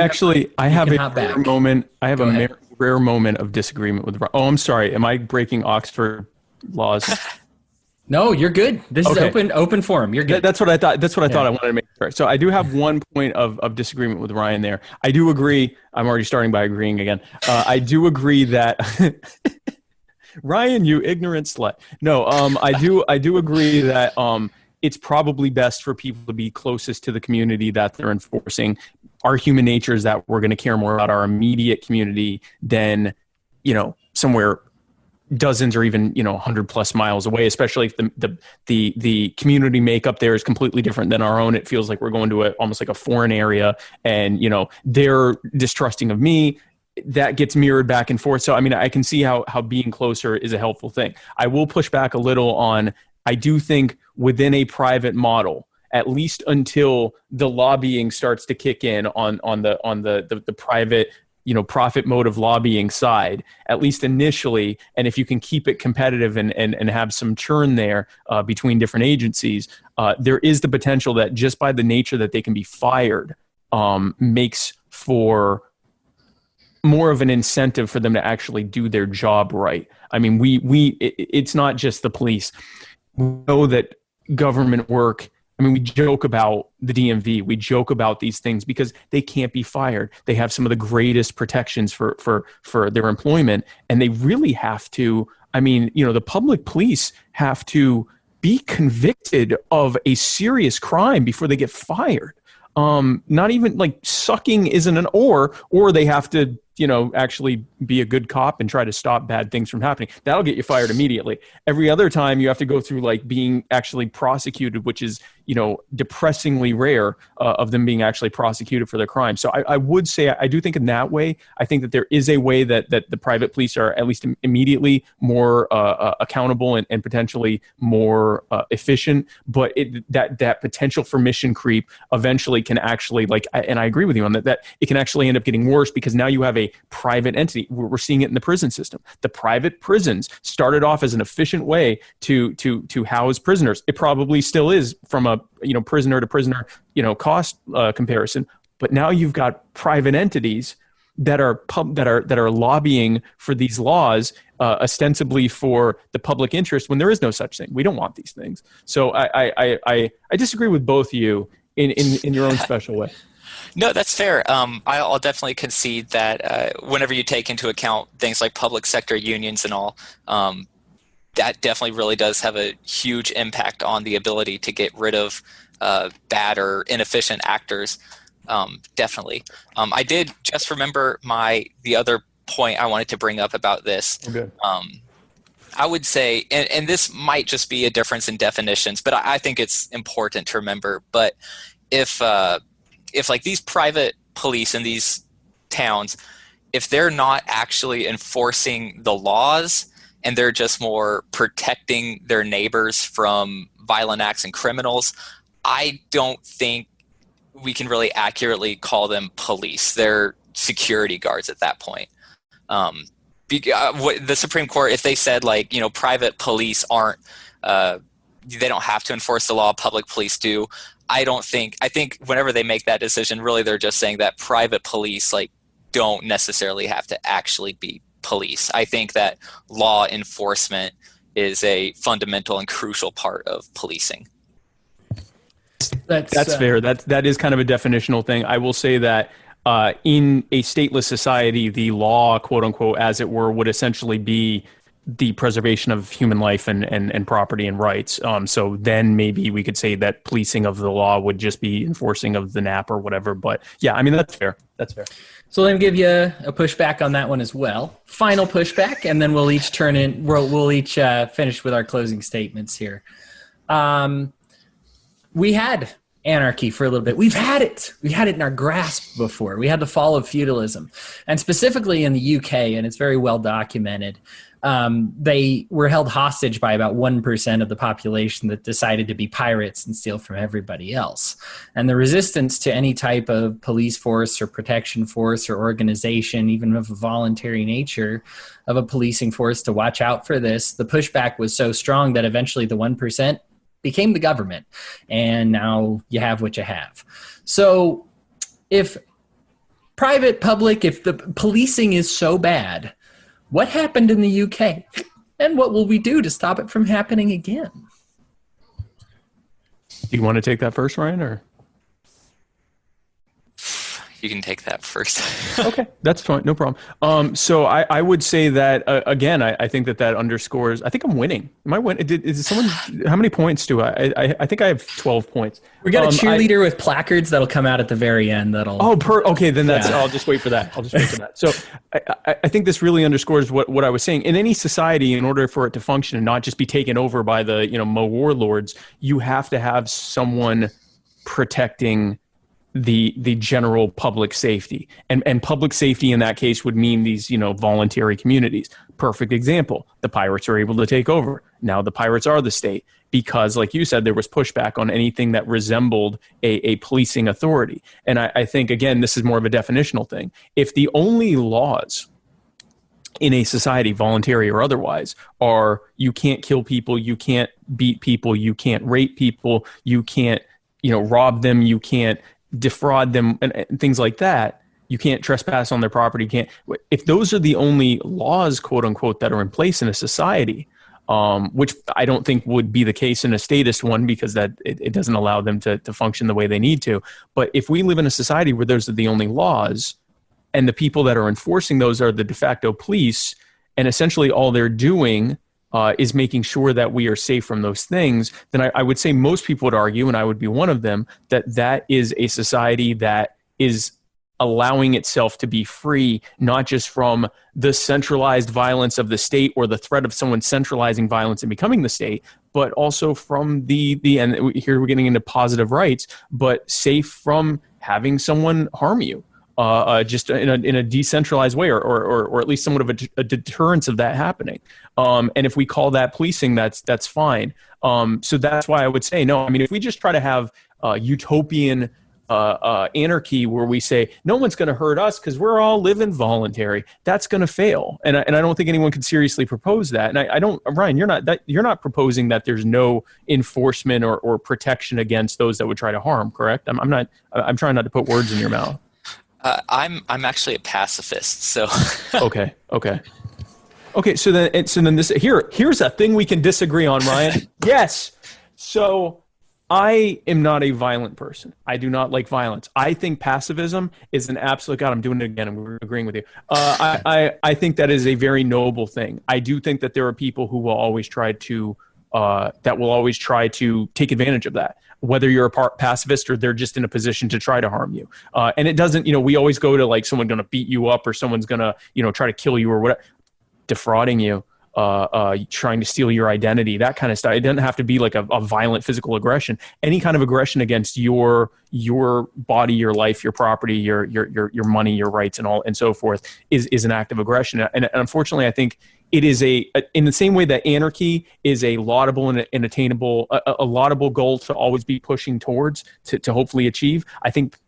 [SPEAKER 4] have a
[SPEAKER 2] rare
[SPEAKER 4] moment. I have a rare moment of disagreement with. Oh, I'm sorry. Am I breaking Oxford laws?
[SPEAKER 2] No, you're good. This is open forum. You're good.
[SPEAKER 4] That's what I thought. That's what I thought. I wanted to make sure. So I do have one point of disagreement with Ryan there. I do agree. I'm already starting by agreeing again. I do agree that. Ryan, you ignorant slut. No, I do agree that it's probably best for people to be closest to the community that they're enforcing. Our human nature is that we're going to care more about our immediate community than, somewhere dozens or even 100 plus miles away, especially if the community makeup there is completely different than our own. It feels like we're going to almost like a foreign area, and they're distrusting of me. That gets mirrored back and forth. So, I mean, I can see how being closer is a helpful thing. I will push back a little on, I do think within a private model, at least until the lobbying starts to kick in on the private, profit motive lobbying side, at least initially, and if you can keep it competitive and have some churn there between different agencies, there is the potential that just by the nature that they can be fired makes for more of an incentive for them to actually do their job right. I mean, it's not just the police. We know that government work, I mean, we joke about the DMV, we joke about these things because they can't be fired. They have some of the greatest protections for their employment, and they really have to, the public police have to be convicted of a serious crime before they get fired. Not even like sucking isn't an or they have to, actually be a good cop and try to stop bad things from happening. That'll get you fired immediately. Every other time you have to go through like being actually prosecuted, which is, depressingly rare of them being actually prosecuted for their crime. So I would say, I do think in that way, I think that there is a way that the private police are at least immediately more accountable and potentially more efficient. But that potential for mission creep eventually can actually and I agree with you on that it can actually end up getting worse because now you have a private entity. We're seeing it in the prison system. The private prisons started off as an efficient way to house prisoners. It probably still is from a prisoner to prisoner cost comparison. But now you've got private entities that are lobbying for these laws ostensibly for the public interest when there is no such thing. We don't want these things. So I disagree with both of you in your own special way.
[SPEAKER 3] No, that's fair. I'll definitely concede that whenever you take into account things like public sector unions and all, that definitely really does have a huge impact on the ability to get rid of bad or inefficient actors. Definitely. I did just remember the other point I wanted to bring up about this.
[SPEAKER 4] Okay.
[SPEAKER 3] I would say, and this might just be a difference in definitions, but I think it's important to remember. But if like these private police in these towns, if they're not actually enforcing the laws and they're just more protecting their neighbors from violent acts and criminals, I don't think we can really accurately call them police. They're security guards at that point. The Supreme Court, if they said like, private police aren't, they don't have to enforce the law, public police do. I think whenever they make that decision, really they're just saying that private police like don't necessarily have to actually be police. I think that law enforcement is a fundamental and crucial part of policing.
[SPEAKER 4] That's fair. That is kind of a definitional thing. I will say that in a stateless society, the law, quote unquote, as it were, would essentially be the preservation of human life and property and rights. So then maybe we could say that policing of the law would just be enforcing of the NAP or whatever. But yeah, I mean, that's fair. That's fair.
[SPEAKER 2] So let me give you a pushback on that one as well. Final pushback, and then we'll each finish with our closing statements here. We had anarchy for a little bit. We've had it. We had it in our grasp before. We had the fall of feudalism. And specifically in the UK, and it's very well documented, they were held hostage by about 1% of the population that decided to be pirates and steal from everybody else. And the resistance to any type of police force or protection force or organization, even of a voluntary nature of a policing force to watch out for this, the pushback was so strong that eventually the 1% became the government. And now you have what you have. So if if the policing is so bad, what happened in the UK? And what will we do to stop it from happening again?
[SPEAKER 4] Do you want to take that first, Ryan, or?
[SPEAKER 3] You can take that first.
[SPEAKER 4] Okay, that's fine. No problem. So I would say that, again, I think that underscores, I think I'm winning. Am I winning? Is someone, how many points do I think I have 12 points.
[SPEAKER 2] We got a cheerleader with placards that'll come out at the very end.
[SPEAKER 4] Okay, then I'll just wait for that. So I think this really underscores what I was saying. In any society, in order for it to function and not just be taken over by the, Mo warlords, you have to have someone protecting the general public safety, and public safety in that case would mean these voluntary communities. Perfect example: the pirates are able to take over. Now the pirates are the state because, like you said, there was pushback on anything that resembled a policing authority. And I think, again, this is more of a definitional thing. If the only laws in a society, voluntary or otherwise, are you can't kill people, you can't beat people, you can't rape people, you can't rob them, you can't defraud them, and things like that, you can't trespass on their property, if those are the only laws, quote unquote, that are in place in a society, which I don't think would be the case in a statist one, because that it doesn't allow them to function the way they need to. But if we live in a society where those are the only laws, and the people that are enforcing those are the de facto police, and essentially all they're doing is making sure that we are safe from those things, then I would say most people would argue, and I would be one of them, that is a society that is allowing itself to be free, not just from the centralized violence of the state or the threat of someone centralizing violence and becoming the state, but also from the and here we're getting into positive rights, but safe from having someone harm you. Just in a decentralized way, or at least somewhat of a deterrence of that happening. And if we call that policing, that's fine. So that's why I would say no. I mean, if we just try to have utopian anarchy where we say no one's going to hurt us because we're all living voluntary, that's going to fail. And I don't think anyone could seriously propose that. And I don't, Ryan, you're not proposing that there's no enforcement or protection against those that would try to harm, correct? I'm trying not to put words in your mouth.
[SPEAKER 3] I'm actually a pacifist, so.
[SPEAKER 4] Okay. So then this here's a thing we can disagree on, Ryan. Yes. So I am not a violent person. I do not like violence. I think pacifism is an absolute, God, I'm doing it again. I'm agreeing with you. I think that is a very noble thing. I do think that there are people who will always try to take advantage of that, whether you're a pacifist or they're just in a position to try to harm you. And it doesn't, we always go to like someone going to beat you up or someone's going to, try to kill you or whatever, defrauding you. Trying to steal your identity, that kind of stuff. It doesn't have to be like a violent physical aggression. Any kind of aggression against your body, your life, your property, your money, your rights, and all and so forth is an act of aggression. And unfortunately, I think it is in the same way that anarchy is a laudable and attainable, a laudable goal to always be pushing towards to hopefully achieve. I think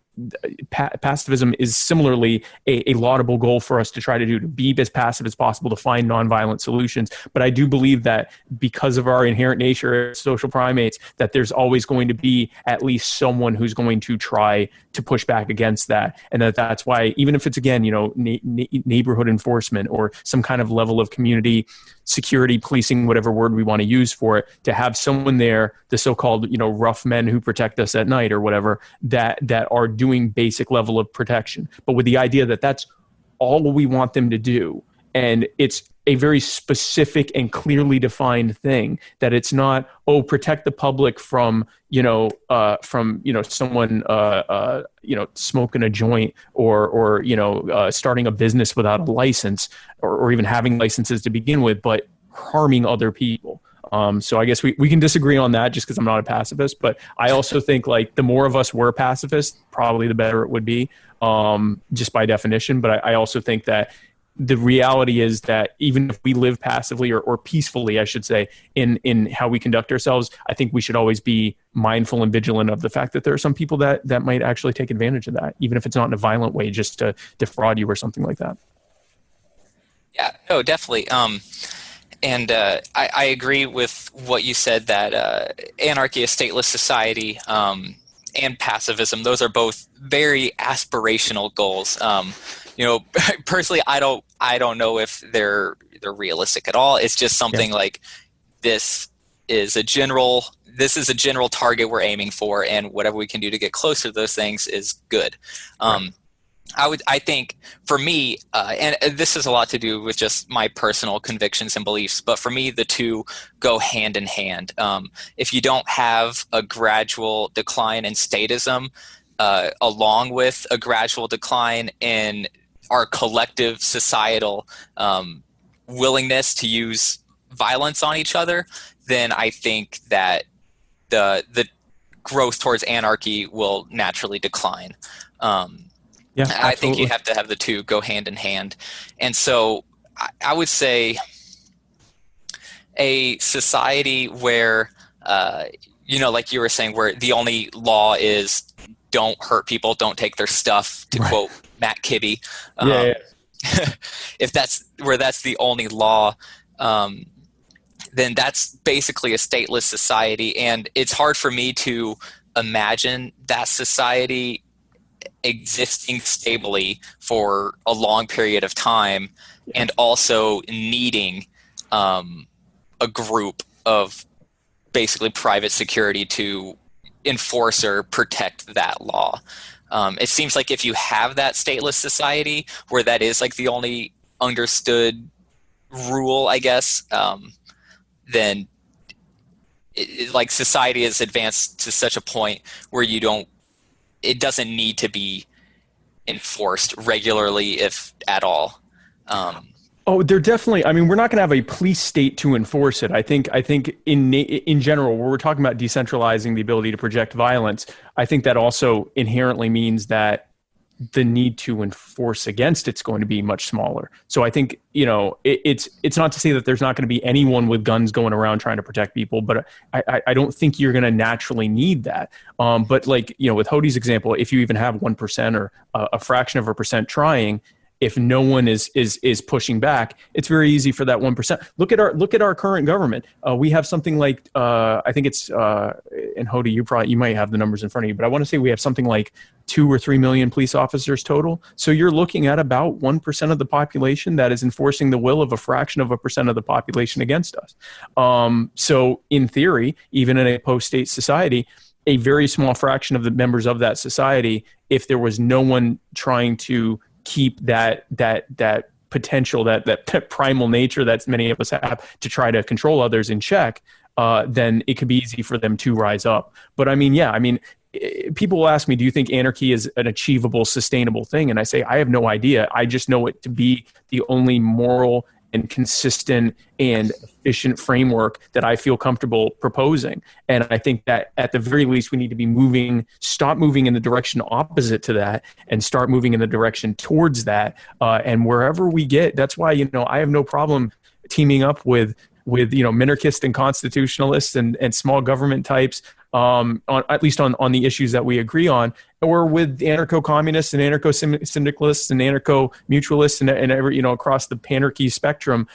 [SPEAKER 4] pacifism is similarly a laudable goal for us to try to do, to be as passive as possible, to find nonviolent solutions. But I do believe that because of our inherent nature as social primates, that there's always going to be at least someone who's going to try to push back against that. And that's why, even if it's, again, neighborhood enforcement or some kind of level of community security, policing, whatever word we want to use for it, to have someone there, the so-called, rough men who protect us at night or whatever, that are doing basic level of protection, but with the idea that that's all we want them to do. And it's a very specific and clearly defined thing, that it's not, protect the public from, someone, smoking a joint or starting a business without a license or even having licenses to begin with, but harming other people. So I guess we can disagree on that just because I'm not a pacifist, but I also think like the more of us were pacifists, probably the better it would be, just by definition. But I also think that the reality is that even if we live passively or peacefully, I should say, in how we conduct ourselves, I think we should always be mindful and vigilant of the fact that there are some people that might actually take advantage of that, even if it's not in a violent way, just to defraud you or something like that.
[SPEAKER 3] Yeah, no, definitely. And I agree with what you said, that anarchy, a stateless society, and pacifism, those are both very aspirational goals. Personally, I don't know if they're realistic at all. It's just something like this is a general target we're aiming for, and whatever we can do to get closer to those things is good. I think for me, and this has a lot to do with just my personal convictions and beliefs, but for me, the two go hand in hand. If you don't have a gradual decline in statism, along with a gradual decline in our collective societal willingness to use violence on each other, then I think that the growth towards anarchy will naturally decline.
[SPEAKER 4] Yeah,
[SPEAKER 3] I think you have to have the two go hand in hand. And so I would say a society where, like you were saying, where the only law is don't hurt people, don't take their stuff, to quote Matt Kibbe. If that's the only law, then that's basically a stateless society. And it's hard for me to imagine that society existing stably for a long period of time, and also needing a group of basically private security to enforce or protect that law. It seems like if you have that stateless society where that is like the only understood rule, I guess, then like society has advanced to such a point where it doesn't need to be enforced regularly, if at all.
[SPEAKER 4] They're definitely, we're not going to have a police state to enforce it. I think in general, where we're talking about decentralizing the ability to project violence, I think that also inherently means that the need to enforce against it's going to be much smaller. So I think, it's not to say that there's not going to be anyone with guns going around trying to protect people, but I don't think you're going to naturally need that. But like, with Hodey's example, if you even have 1% or a fraction of a percent trying, if no one is pushing back, it's very easy for that 1%. Look at our current government. We have something like I think it's and Hodey, you might have the numbers in front of you, but I want to say we have something like 2 or 3 million police officers total. So you're looking at about 1% of the population that is enforcing the will of a fraction of a percent of the population against us. So in theory, even in a post-state society, a very small fraction of the members of that society if there was no one trying to keep that potential, that primal nature that many of us have to try to control others in check, then it could be easy for them to rise up. But people will ask me, do you think anarchy is an achievable, sustainable thing? And I say, I have no idea. I just know it to be the only moral and consistent and efficient framework that I feel comfortable proposing. And I think that at the very least, we need to be stop moving in the direction opposite to that and start moving in the direction towards that. And wherever we get, that's why, I have no problem teaming up with minarchist and constitutionalists and small government types, at least on the issues that we agree on, or with anarcho-communists and anarcho-syndicalists and anarcho-mutualists and every, across the panarchy spectrum,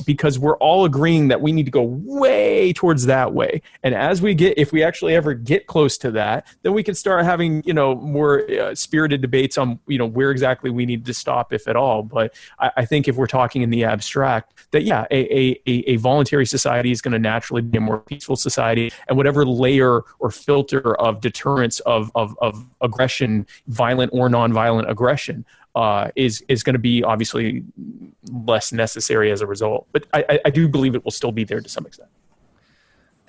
[SPEAKER 4] because we're all agreeing that we need to go way towards that way. And if we actually ever get close to that, then we can start having, more spirited debates on, where exactly we need to stop, if at all. But I think if we're talking in the abstract, that a voluntary society is going to naturally be a more peaceful society, and whatever layer or filter of deterrence of aggression, violent or nonviolent aggression, is going to be obviously less necessary as a result. But I do believe it will still be there to some extent.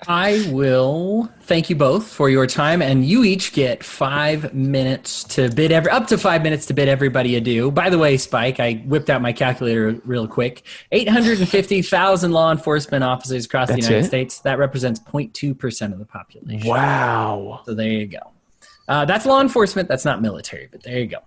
[SPEAKER 2] I will thank you both for your time, and you each get 5 minutes to bid up to 5 minutes to bid everybody adieu. By the way, Spike, I whipped out my calculator real quick. 850,000 law enforcement officers across the United States. That represents 0.2% of the population.
[SPEAKER 4] Wow.
[SPEAKER 2] So there you go. That's law enforcement. That's not military, but there you go.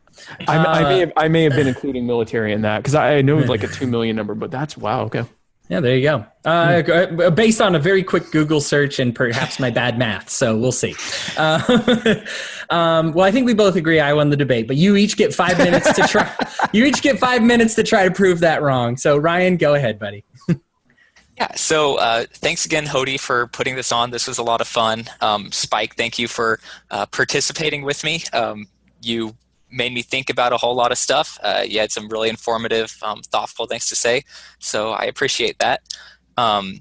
[SPEAKER 4] I may have been including military in that because I know like a 2 million number, but that's wow. Okay.
[SPEAKER 2] Yeah, there you go. Based on a very quick Google search and perhaps my bad math, so we'll see. Well, I think we both agree I won the debate, but you each get 5 minutes to try. You each get 5 minutes to try to prove that wrong. So Ryan, go ahead, buddy.
[SPEAKER 3] Yeah, so thanks again, Hodey, for putting this on. This was a lot of fun. Spike, thank you for participating with me. You made me think about a whole lot of stuff. You had some really informative, thoughtful things to say, so I appreciate that. Again,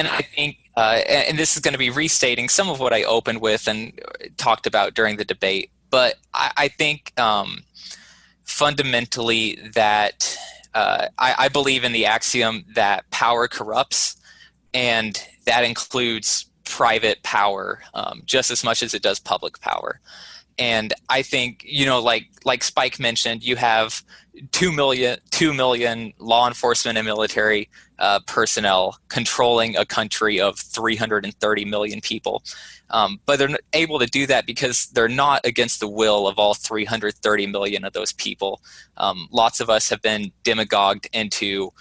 [SPEAKER 3] I think, and this is going to be restating some of what I opened with and talked about during the debate, but I think fundamentally that I believe in the axiom that power corrupts, and that includes private power just as much as it does public power. And I think, like Spike mentioned, you have 2 million law enforcement and military personnel controlling a country of 330 million people. But they're able to do that because they're not against the will of all 330 million of those people. Lots of us have been demagogued into,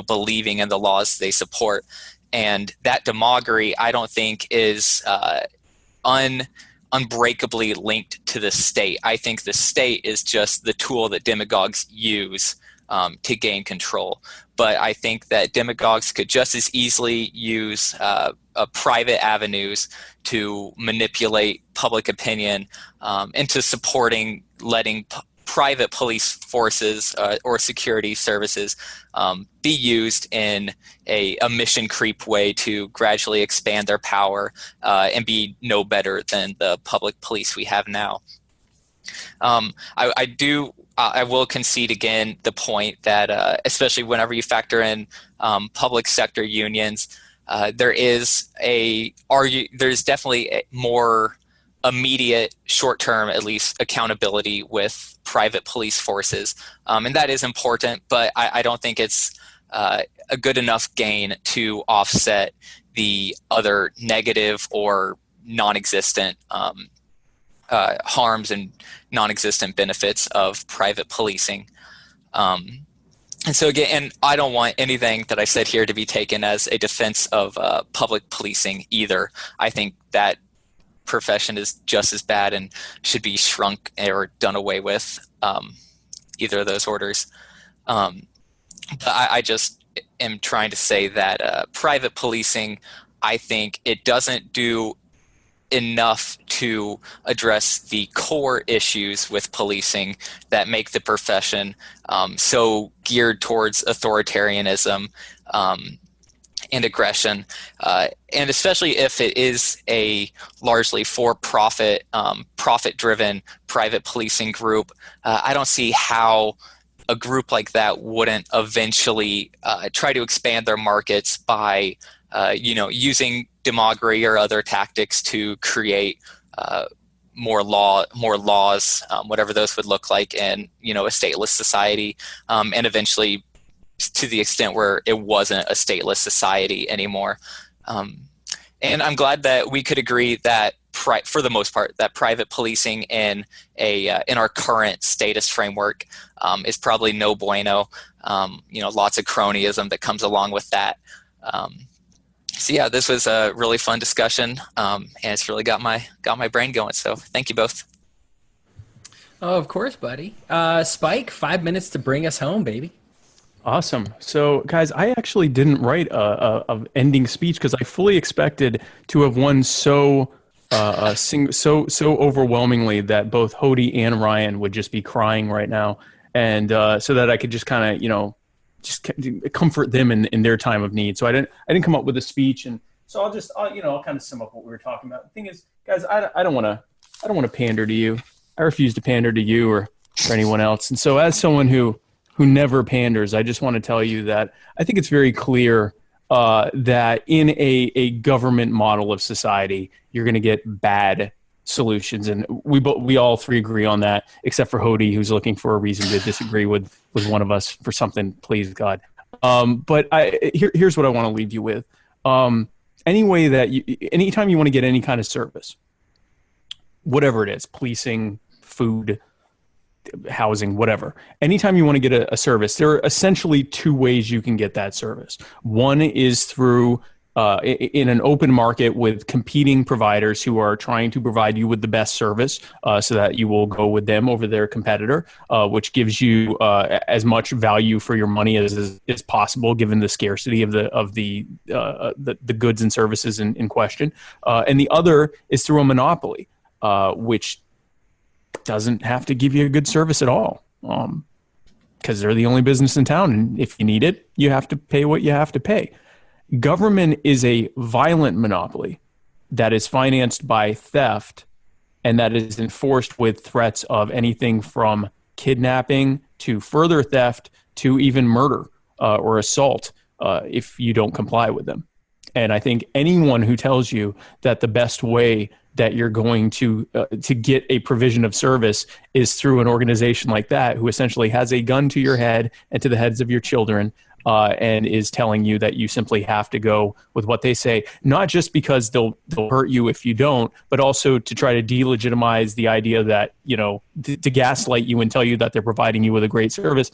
[SPEAKER 3] believing in the laws they support. And that demagoguery, I don't think, is unbreakably linked to the state. I think the state is just the tool that demagogues use to gain control. But I think that demagogues could just as easily use private avenues to manipulate public opinion into supporting letting private police forces or security services be used in a mission creep way to gradually expand their power and be no better than the public police we have now. I will concede again the point that especially whenever you factor in public sector unions, there's definitely a more immediate, short-term, at least, accountability with private police forces. And that is important, but I don't think it's a good enough gain to offset the other negative or non-existent harms and non-existent benefits of private policing. And so again, and I don't want anything that I said here to be taken as a defense of public policing either. I think that profession is just as bad and should be shrunk or done away with, either of those orders. But I just am trying to say that private policing, I think it doesn't do enough to address the core issues with policing that make the profession so geared towards authoritarianism and aggression, and especially if it is a largely for-profit, profit-driven private policing group, I don't see how a group like that wouldn't eventually try to expand their markets by, using demagoguery or other tactics to create more laws, whatever those would look like in, a stateless society, and eventually to the extent where it wasn't a stateless society anymore. And I'm glad that we could agree that, for the most part, that private policing in our current status framework is probably no bueno. Lots of cronyism that comes along with that. So yeah, this was a really fun discussion, and it's really got my brain going. So thank you both.
[SPEAKER 2] Oh, of course, buddy. Spike, 5 minutes to bring us home, baby.
[SPEAKER 4] Awesome. So, guys, I actually didn't write a ending speech because I fully expected to have won so overwhelmingly that both Hodey and Ryan would just be crying right now, and so that I could just kind of just comfort them in their time of need. So I didn't come up with a speech, and so I'll kind of sum up what we were talking about. The thing is, guys, I don't want to pander to you. I refuse to pander to you or anyone else. And so, as someone who never panders, I just want to tell you that I think it's very clear that in a government model of society, you're going to get bad solutions, and we all three agree on that, except for Hodey, who's looking for a reason to disagree with one of us for something. Please God. But here's what I want to leave you with. Anytime you want to get any kind of service, whatever it is, policing, food, housing, whatever. Anytime you want to get a service, there are essentially two ways you can get that service. One is through in an open market with competing providers who are trying to provide you with the best service, so that you will go with them over their competitor, which gives you as much value for your money as possible, given the scarcity of the goods and services in question. And the other is through a monopoly, which doesn't have to give you a good service at all, because they're the only business in town, and if you need it, you have to pay what you have to pay. Government is a violent monopoly that is financed by theft, and that is enforced with threats of anything from kidnapping to further theft to even murder or assault if you don't comply with them. And I think anyone who tells you that the best way that you're going to get a provision of service is through an organization like that, who essentially has a gun to your head and to the heads of your children, and is telling you that you simply have to go with what they say, not just because they'll hurt you if you don't, but also to try to delegitimize the idea that, to gaslight you and tell you that they're providing you with a great service.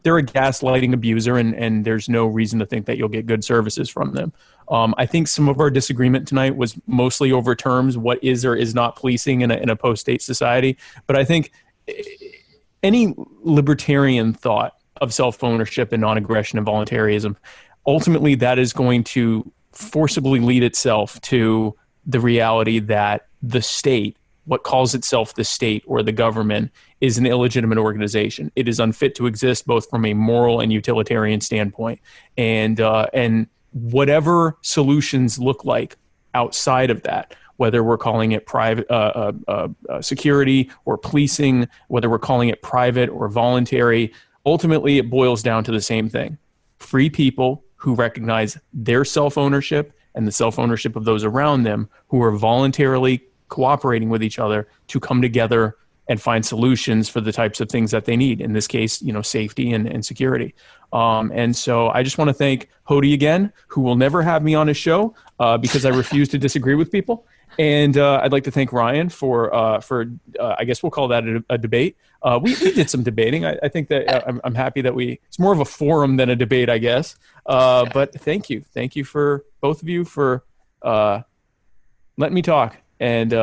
[SPEAKER 4] They're a gaslighting abuser, and there's no reason to think that you'll get good services from them. I think some of our disagreement tonight was mostly over terms, what is or is not policing in a post-state society. But I think any libertarian thought of self-ownership and non-aggression and voluntarism, ultimately that is going to forcibly lead itself to the reality that the state, what calls itself the state or the government, is an illegitimate organization. It is unfit to exist both from a moral and utilitarian standpoint. And whatever solutions look like outside of that, whether we're calling it private security or policing, whether we're calling it private or voluntary, ultimately it boils down to the same thing. Free people who recognize their self-ownership and the self-ownership of those around them, who are voluntarily cooperating with each other to come together and find solutions for the types of things that they need. In this case, safety and security. And so I just want to thank Hodey again, who will never have me on his show because I refuse to disagree with people. And I'd like to thank Ryan for I guess we'll call that a debate. We did some debating. I think that I'm happy that it's more of a forum than a debate, I guess. But thank you for both of you for letting me talk. And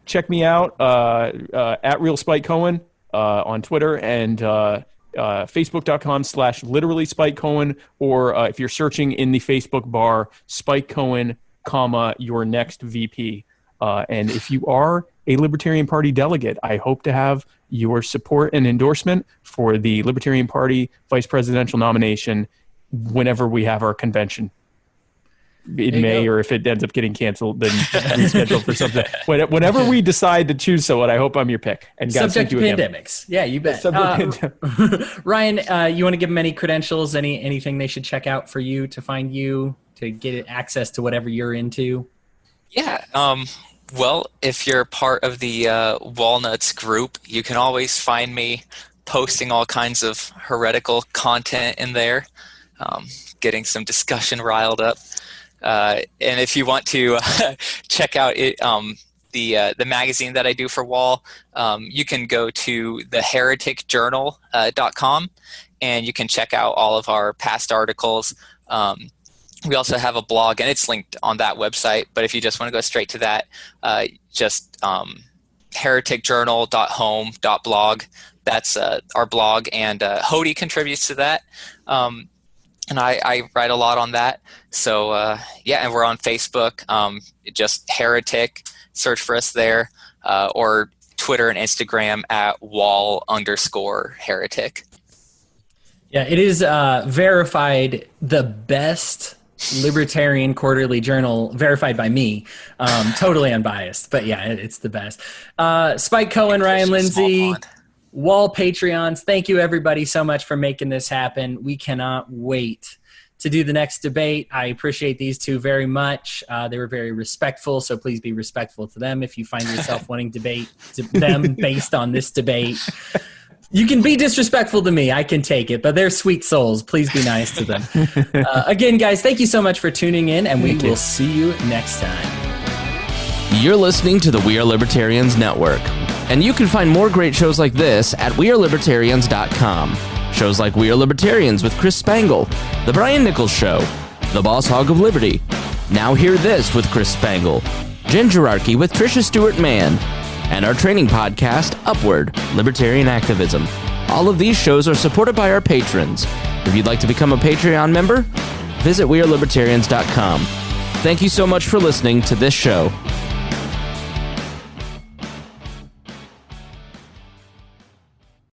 [SPEAKER 4] check me out at Real Spike Cohen on Twitter, and Facebook.com/literally Spike Cohen, or if you're searching in the Facebook bar, Spike Cohen, your next VP. And if you are a Libertarian Party delegate, I hope to have your support and endorsement for the Libertarian Party vice presidential nomination whenever we have our convention in May, or if it ends up getting canceled, then rescheduled for something. Whenever we decide to choose someone, I hope I'm your pick. And guys,
[SPEAKER 2] subject to
[SPEAKER 4] thank you
[SPEAKER 2] pandemics. Again. Yeah, you bet. Ryan, you want to give them any credentials, anything they should check out for you to find you, to get access to whatever you're into?
[SPEAKER 3] Yeah. Well, if you're part of the Walnuts group, you can always find me posting all kinds of heretical content in there, getting some discussion riled up. And if you want to check out it, the magazine that I do for WAL, you can go to thehereticjournal.com, and you can check out all of our past articles. We also have a blog, and it's linked on that website. But if you just want to go straight to that, just hereticjournal.home.blog. That's our blog, and Hodey contributes to that. And I write a lot on that. So, and we're on Facebook. Just Heretic, search for us there, or Twitter and Instagram at wal_heretic.
[SPEAKER 2] Yeah, it is verified the best libertarian quarterly journal, verified by me, totally unbiased. But yeah, it's the best. Spike Cohen, Ryan Lindsey, WAL Patreons, thank you everybody so much for making this happen. We cannot wait to do the next debate. I appreciate these two very much. They were very respectful, so please be respectful to them if you find yourself wanting to debate them based on this debate. You can be disrespectful to me. I can take it, but they're sweet souls. Please be nice to them. Again, guys, thank you so much for tuning in, and we will see you next time.
[SPEAKER 1] You're listening to the We Are Libertarians Network, and you can find more great shows like this at wearelibertarians.com. Shows like We Are Libertarians with Chris Spangle, The Brian Nichols Show, The Boss Hog of Liberty, Now Hear This with Chris Spangle, Gingerarchy with Tricia Stewart-Mann, and our training podcast, Upward, Libertarian Activism. All of these shows are supported by our patrons. If you'd like to become a Patreon member, visit wearelibertarians.com. Thank you so much for listening to this show.